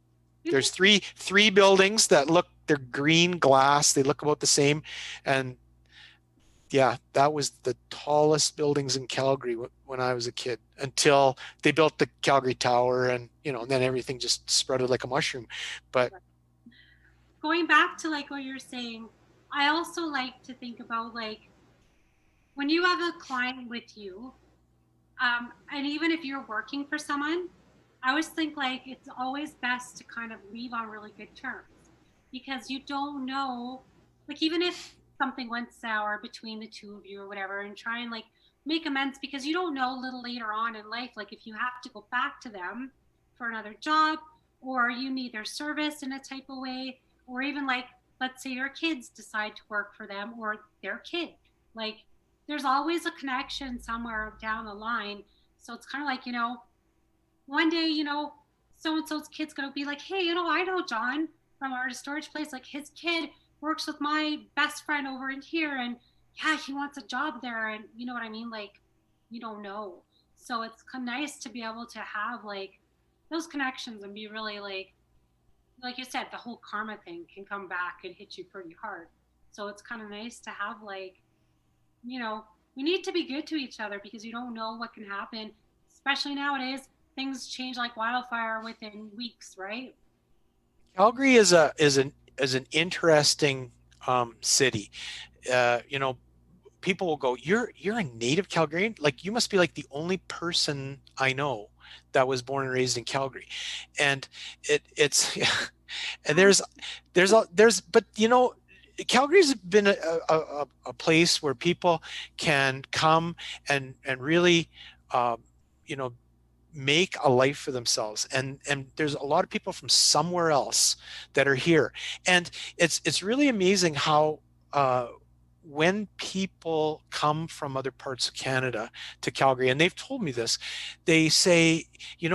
There's Interesting. three buildings that look they're green glass. They look about the same. And yeah, that was the tallest buildings in Calgary when I was a kid, until they built the Calgary Tower, and and then everything just spread like a mushroom. But Going back to like what you're saying, I also like to think about like when you have a client with you, and even if you're working for someone, I always think like it's always best to kind of leave on really good terms, because you don't know, like even if something went sour between the two of you or whatever, and try and like make amends, because you don't know a little later on in life, like if you have to go back to them for another job, or you need their service in a type of way, or even like let's say your kids decide to work for them or their kid, like there's always a connection somewhere down the line. So it's kind of like, one day, so and so's kid's gonna be like, hey, I know John from our storage place. Like his kid works with my best friend over in here, and yeah, he wants a job there, and you know what I mean. Like, you don't know. So it's kind of nice to be able to have like those connections and be really like you said, the whole karma thing can come back and hit you pretty hard. So it's kind of nice to have like, we need to be good to each other, because you don't know what can happen, especially nowadays. Things change like wildfire within weeks, right? Calgary is an interesting city. People will go, you're a native Calgarian? Like you must be like the only person I know that was born and raised in Calgary. And it's and but Calgary's been a place where people can come and really you know make a life for themselves, and there's a lot of people from somewhere else that are here. And it's really amazing how when people come from other parts of Canada to Calgary, and they've told me this, they say, we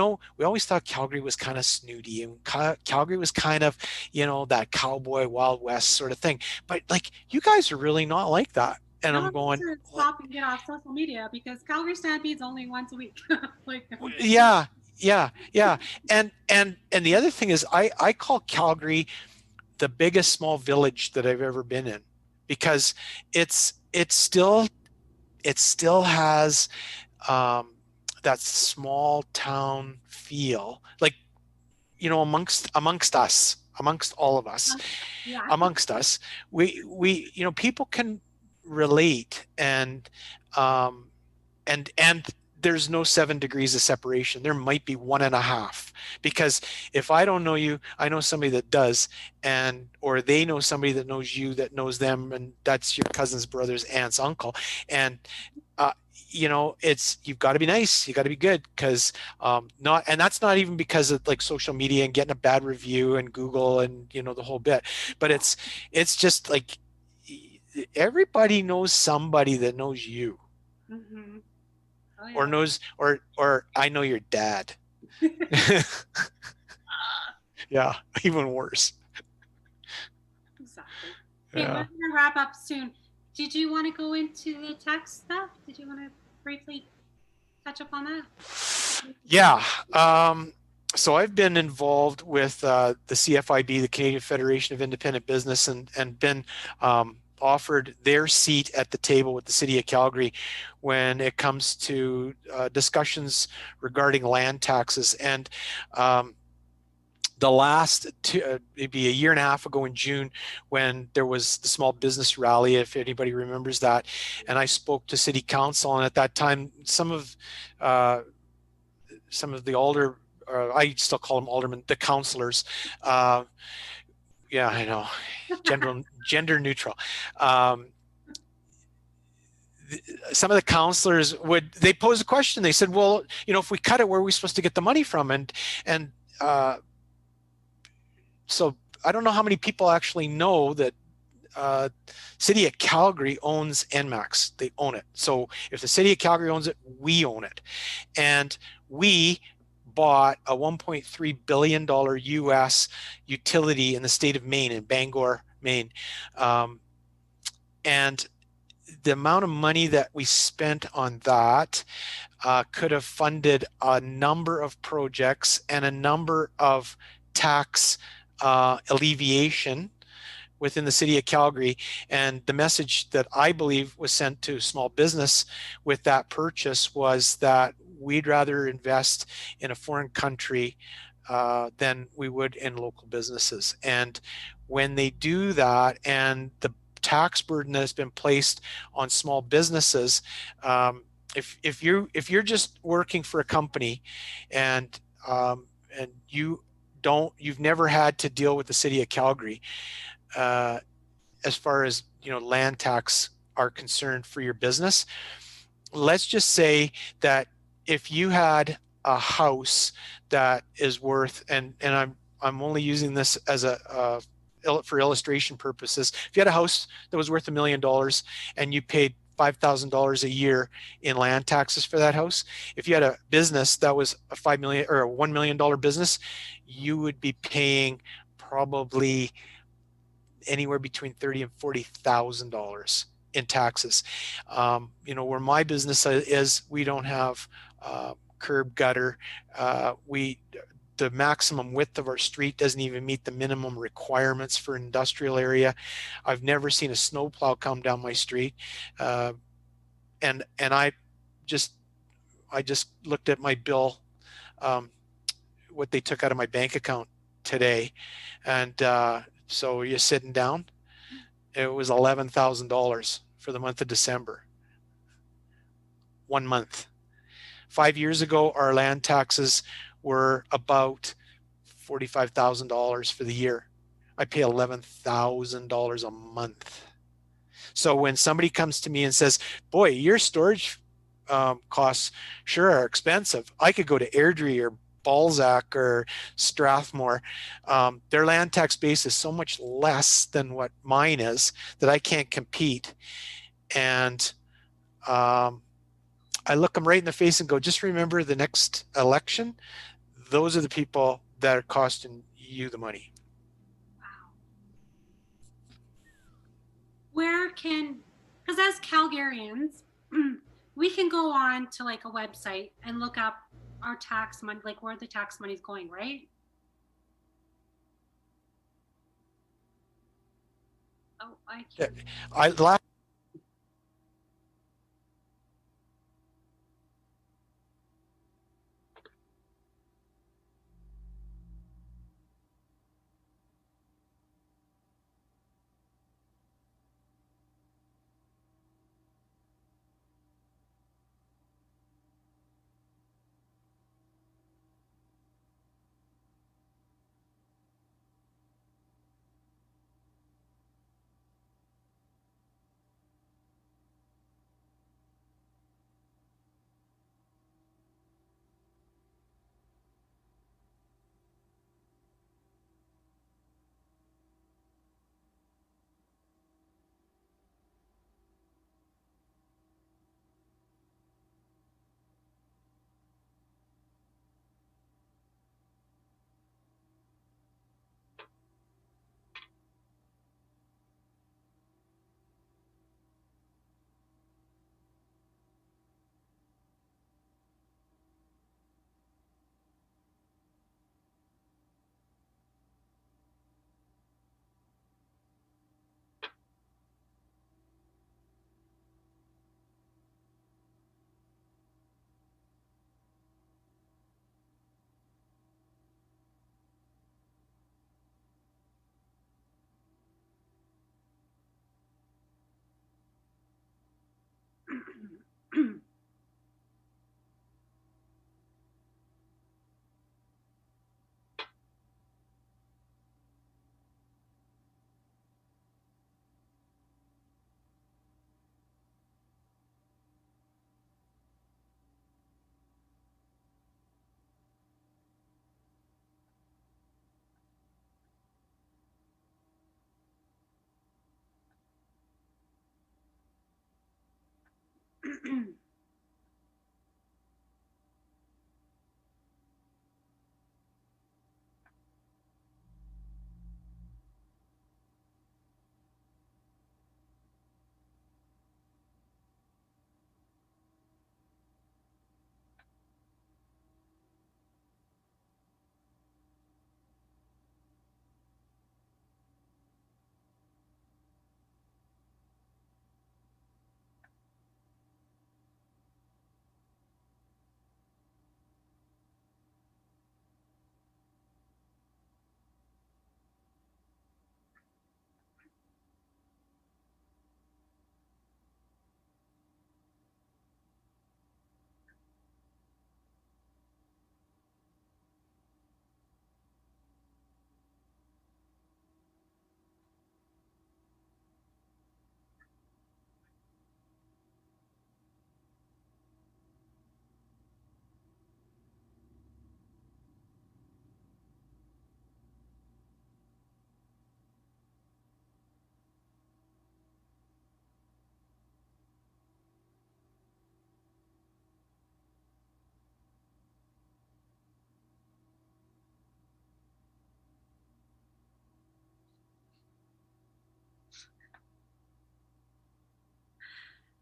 always thought Calgary was kind of snooty, and Calgary was kind of, that cowboy Wild West sort of thing. But like, you guys are really not like that. And Y'all I'm need going, to stop and get off social media, because Calgary Stampede's only once a week. Like, yeah, yeah. And the other thing is, I call Calgary the biggest small village that I've ever been in, because it's still has that small town feel, like, amongst all of us, yeah. amongst us, we people can relate, and there's no 7 degrees of separation. There might be 1.5, because if I don't know you, I know somebody that does, or they know somebody that knows you, that knows them, and that's your cousin's brother's aunt's uncle. And uh, it's, you've got to be nice, you got to be good, because not and that's not even because of like social media and getting a bad review and Google and the whole bit, but it's just like everybody knows somebody that knows you, Mm-hmm. Oh, or yeah. knows, or I know your dad. Yeah, even worse. Exactly. Okay, we're Yeah. gonna wrap up soon. Did you want to go into the tech stuff? Did you want to briefly touch up on that? Yeah. So I've been involved with the CFIB, the Canadian Federation of Independent Business, and been offered their seat at the table with the City of Calgary when it comes to discussions regarding land taxes. And the last maybe a year and a half ago in June, when there was the small business rally, if anybody remembers that, and I spoke to City Council, and at that time, some of the alder, I still call them aldermen, the councilors. Yeah, I know, gender neutral. Some of the councilors they posed a question. They said, well, if we cut it, where are we supposed to get the money from? And so I don't know how many people actually know that City of Calgary owns NMAX. They own it. So if the City of Calgary owns it, we own it. And we bought a $1.3 billion US utility in the state of Maine, in Bangor, Maine. And the amount of money that we spent on that could have funded a number of projects and a number of tax alleviation within the city of Calgary. And the message that I believe was sent to small business with that purchase was that we'd rather invest in a foreign country than we would in local businesses. And when they do that, and the tax burden that has been placed on small businesses, if you're just working for a company and you've never had to deal with the city of Calgary uh, as far as land tax are concerned for your business. Let's just say that if you had a house that is worth, and I'm only using this as for illustration purposes. If you had a house that was worth $1 million and you paid $5,000 a year in land taxes for that house, if you had a business that was a $5 million or a $1 million business, you would be paying probably anywhere between $30,000 and $40,000 in taxes. Where my business is, we don't have curb gutter. The maximum width of our street doesn't even meet the minimum requirements for an industrial area. I've never seen a snowplow come down my street, and I just looked at my bill, what they took out of my bank account today, and so you're sitting down. It was $11,000 for the month of December. 1 month. 5 years ago, our land taxes were about $45,000 for the year. I pay $11,000 a month. So when somebody comes to me and says, boy, your storage costs sure are expensive. I could go to Airdrie or Balzac or Strathmore. Their land tax base is so much less than what mine is that I can't compete. And I look them right in the face and go, just remember the next election, those are the people that are costing you the money. Wow. Because as Calgarians, we can go on to like a website and look up our tax money, like where the tax money is going, right? Oh, I can't.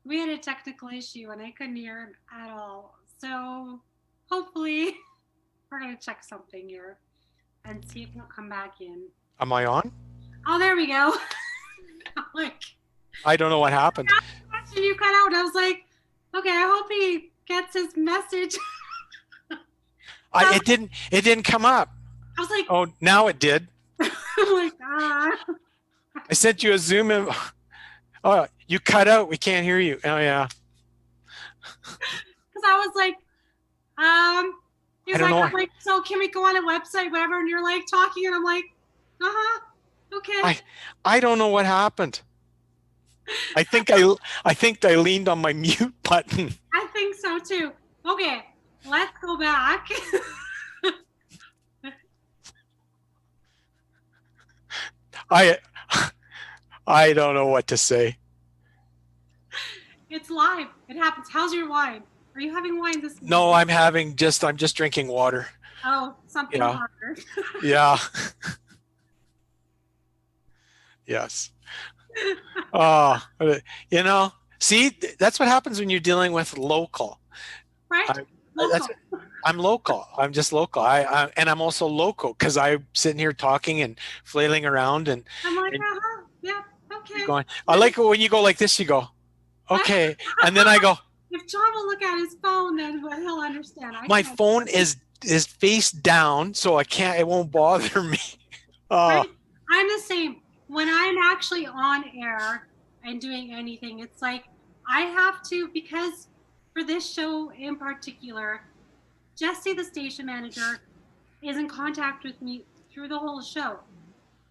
We had a technical issue and I couldn't hear him at all. So hopefully we're gonna check something here and see if he'll come back in. Am I on? Oh, there we go. Like, I don't know what happened. you cut out. I was like, okay, I hope he gets his message. It didn't come up. I was like, oh, now it did. I'm like, ah. I sent you a Zoom. Oh, you cut out. We can't hear you. Oh yeah. Because I was like, he was like, I'm like, so can we go on a website, whatever? And you're like talking, and I'm like, okay. I don't know what happened. I think I leaned on my mute button. I think so too. Okay, let's go back. I don't know what to say. It's live. It happens. How's your wine? Are you having wine this morning? No, I'm just drinking water. Oh, something harder. Yeah. Yes. Oh, see, that's what happens when you're dealing with local. Right? I'm local. I'm just local. And I'm also local because I'm sitting here talking and flailing around and I'm like, yeah, okay. Going. I like it when you go like this. You go, okay, and then I go. If John will look at his phone, then he'll understand. My phone is face down, so I can't. It won't bother me. Right? I'm the same. When I'm actually on air and doing anything, it's like I have to, because for this show in particular, Jesse, the station manager, is in contact with me through the whole show.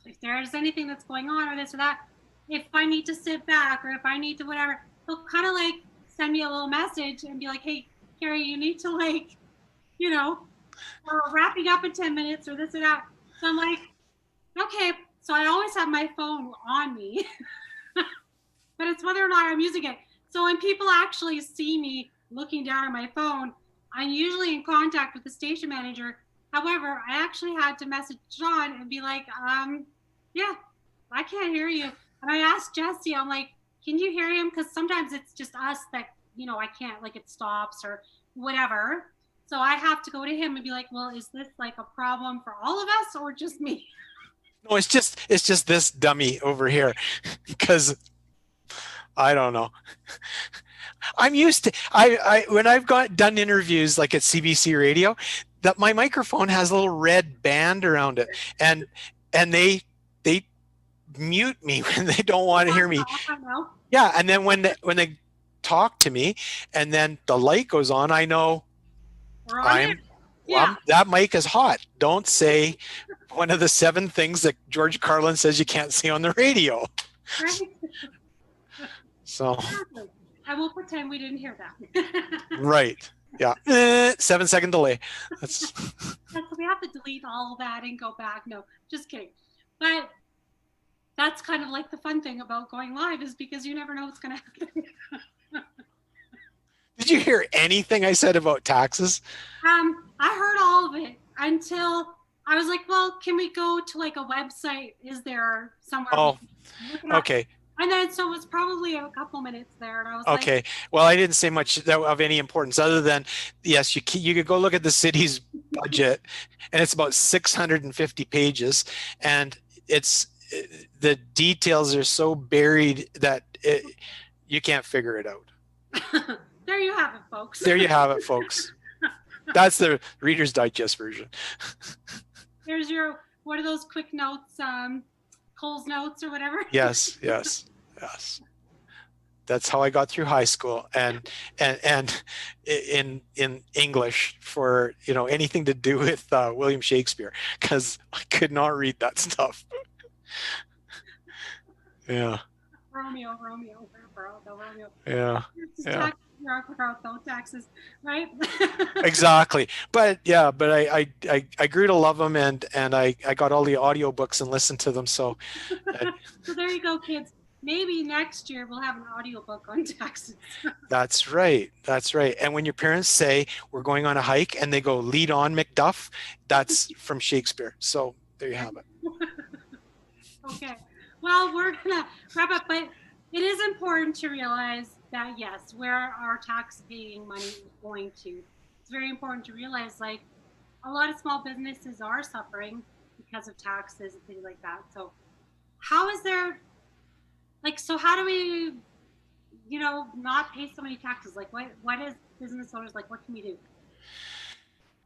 If there's anything that's going on or this or that, if I need to sit back or if I need to whatever, he'll kind of like send me a little message and be like, hey, Carrie, you need to we're wrapping up in 10 minutes or this or that. So I'm like, okay. So I always have my phone on me, but it's whether or not I'm using it. So when people actually see me looking down at my phone, I'm usually in contact with the station manager. However, I actually had to message John and be like, yeah, I can't hear you. And I asked Jesse, I'm like, can you hear him? Because sometimes it's just us that, I can't, like it stops or whatever. So I have to go to him and be like, well, is this like a problem for all of us or just me? No, it's just this dummy over here because I don't know. I'm used to when I've done interviews like at CBC Radio, that my microphone has a little red band around it, and they mute me when they don't want to hear me. I know. Yeah, and then when they talk to me, and then the light goes on, I know that mic is hot. Don't say one of the 7 things that George Carlin says you can't say on the radio. Right. So. I will pretend we didn't hear that. Right. Yeah. 7-second delay. That's we have to delete all that and go back. No, just kidding. But that's kind of like the fun thing about going live is because you never know what's going to happen. Did you hear anything I said about taxes? I heard all of it until I was like, well, can we go to like a website? Is there somewhere? Oh, okay. And then so it was probably a couple minutes there, and I was okay. Like, well, I didn't say much of any importance other than yes, you could go look at the city's budget, and it's about 650 pages, and the details are so buried that you can't figure it out. There you have it, folks. There you have it, folks. That's the Reader's Digest version. Here's your what are those quick notes? Cole's notes or whatever. Yes. That's how I got through high school and in English for anything to do with William Shakespeare, because I could not read that stuff. Yeah. Romeo. Yeah. Taxes, right? Exactly. But I grew to love them, and I got all the audiobooks and listened to them. So so there you go, kids. Maybe next year we'll have an audiobook on taxes. That's right. And when your parents say we're going on a hike and they go, lead on, Macduff, that's from Shakespeare. So there you have it. Okay. Well, we're going to wrap up, but it is important to realize that yes, where our tax paying money is going to. It's very important to realize like a lot of small businesses are suffering because of taxes and things like that. So how is there like so how do we not pay so many taxes? Like what is business owners like what can we do?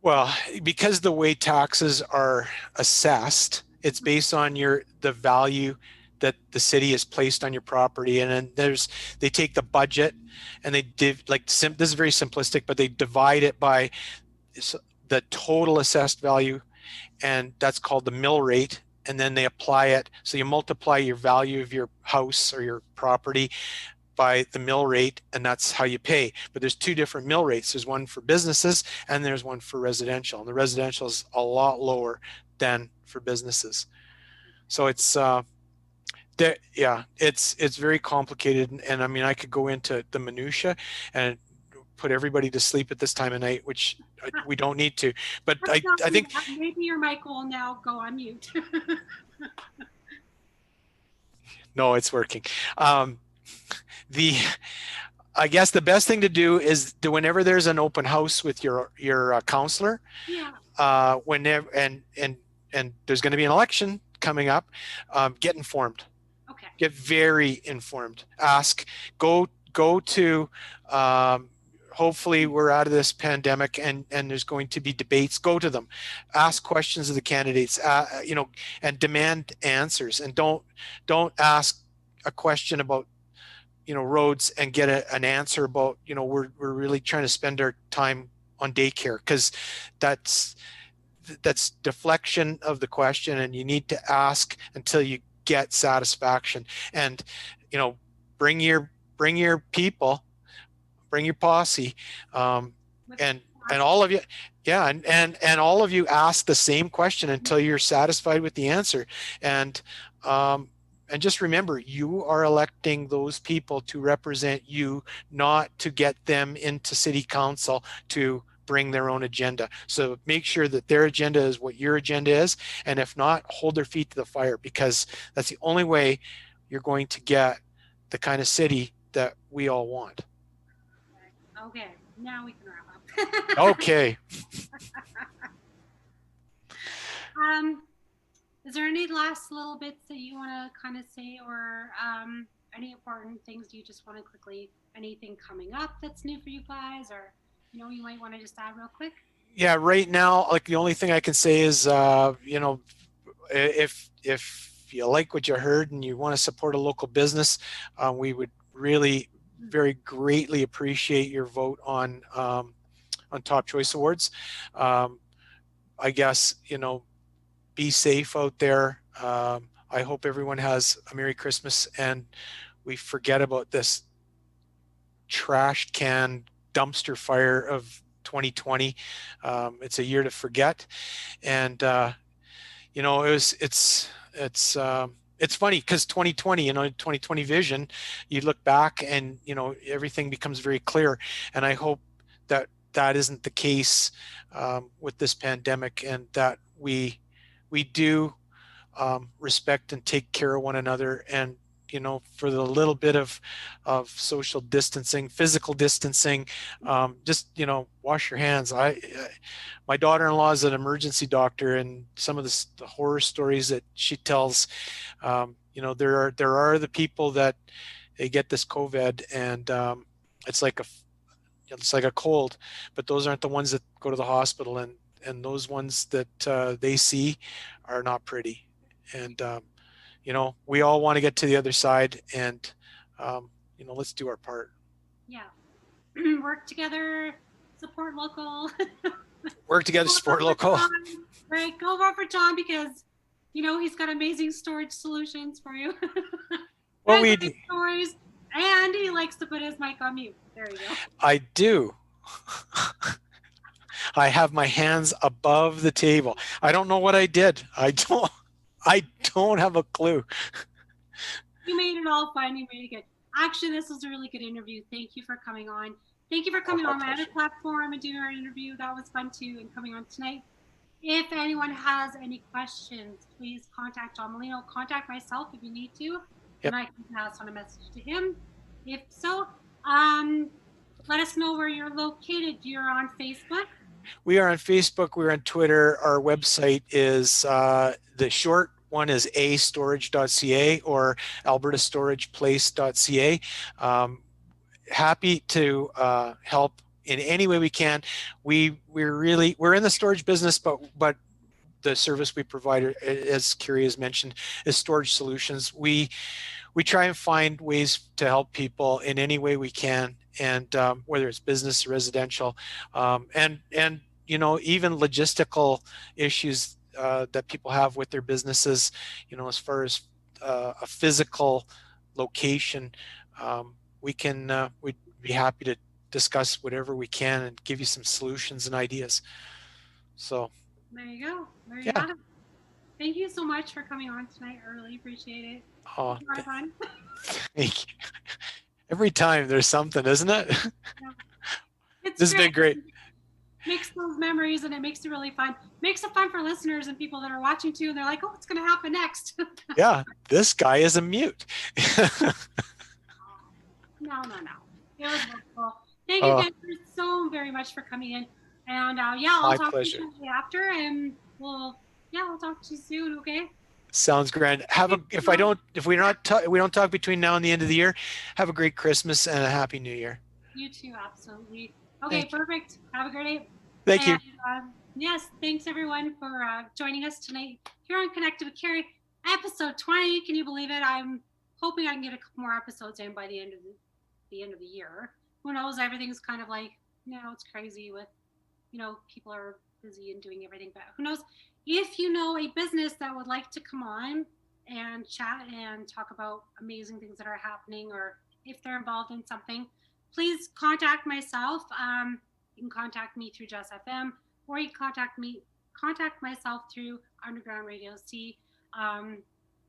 Well, because the way taxes are assessed, it's based on the value that the city has placed on your property, and then they take the budget and this is very simplistic, but they divide it by the total assessed value, and that's called the mill rate. And then they apply it, so you multiply your value of your house or your property by the mill rate, and that's how you pay. But there's two different mill rates. There's one for businesses and there's one for residential. And the residential is a lot lower than for businesses. So it's it's very complicated. And I mean, I could go into the minutia and put everybody to sleep at this time of night, which we don't need to. But I think maybe your mic will now go on mute. No, it's working. I guess the best thing to do is whenever there's an open house with your counselor, whenever and there's going to be an election coming up, get informed. Okay. Get very informed. Go to. Hopefully we're out of this pandemic and there's going to be debates. Go to them, ask questions of the candidates, and demand answers. And don't ask a question about roads and get an answer about we're really trying to spend our time on daycare, because that's deflection of the question, and you need to ask until you get satisfaction. And bring your people, bring your posse, and all of you, and all of you ask the same question until you're satisfied with the answer. And just remember, you are electing those people to represent you, not to get them into city council to bring their own agenda. So make sure that their agenda is what your agenda is. And if not, hold their feet to the fire, because that's the only way you're going to get the kind of city that we all want. Okay, now we can wrap up. Okay. Is there any last little bits that you want to kind of say, or any important things you just want to quickly, anything coming up that's new for you guys, or you might want to just add real quick? Yeah, right now, like the only thing I can say is, if you like what you heard and you want to support a local business, we would really very greatly appreciate your vote on Top Choice Awards. I guess, be safe out there. I hope everyone has a Merry Christmas, and we forget about this trash can dumpster fire of 2020. It's a year to forget. And it's funny because 2020, 2020 vision, you look back and everything becomes very clear. And I hope that isn't the case with this pandemic, and that we do respect and take care of one another. And for the little bit of social distancing, physical distancing, just wash your hands. My daughter-in-law is an emergency doctor, and some of the horror stories that she tells, there are the people that they get this COVID, and it's like a cold, but those aren't the ones that go to the hospital, and those ones that they see are not pretty. And we all want to get to the other side, and let's do our part. Yeah. Work together, support local. Work together, support local. Right, go vote for John, because he's got amazing storage solutions for you. Well, stories, and he likes to put his mic on mute. There you go. I do. I have my hands above the table. I don't know what I did. I don't have a clue. You made it all fine. You made it good. Actually, this was a really good interview. Thank you for coming on. Thank you for coming on my other platform and doing our interview. That was fun too, and coming on tonight. If anyone has any questions, please contact John Molino. Contact myself if you need to, and I can pass on a message to him. If so, Let us know where you're located. You're on Facebook. We are on Facebook. We're on Twitter. Our website is the short one is astorage.ca or albertastorageplace.ca. Happy to help in any way we can. We're in the storage business, but the service we provide, as Carrie has mentioned, is storage solutions. We try and find ways to help people in any way we can, and whether it's business, residential, and even logistical issues that people have with their businesses. As far as a physical location, we'd be happy to discuss whatever we can and give you some solutions and ideas. So there you go. There you yeah. have it. Thank you so much for coming on tonight. I really appreciate it. Oh, Fun. thank you. Every time there's something, isn't it? Yeah. It's This has been great. Makes those memories, and it makes it really fun. Makes it fun for listeners and people that are watching too. And they're like, "Oh, what's going to happen next?" Yeah, this guy is a mute. No. It was wonderful. Thank you guys so very much for coming in. And I'll talk pleasure. to you after, and we'll talk to you soon. Okay. Sounds grand. If we don't talk between now and the end of the year, have a great Christmas and a happy New Year. You too, absolutely. Okay, perfect. Have a great day. Thank you. Yes, thanks everyone for joining us tonight here on Connected with Carrie, episode 20. Can you believe it? I'm hoping I can get a couple more episodes in by the end of the year. Who knows? Everything's kind of like, it's crazy with, people are busy and doing everything, but who knows? If you know a business that would like to come on and chat and talk about amazing things that are happening, or if they're involved in something, please contact myself. You can contact me through Jess FM, or you can contact myself through Underground Radio C. You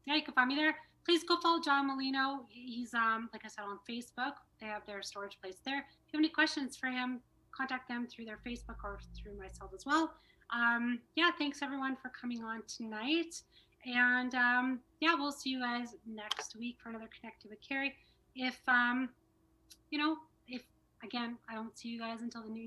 can find me there. Please go follow John Molino. He's like I said, on Facebook. They have their storage place there. If you have any questions for him, contact them through their Facebook or through myself as well. Thanks everyone for coming on tonight. And we'll see you guys next week for another Connected with Carrie. If again, I don't see you guys until the new year.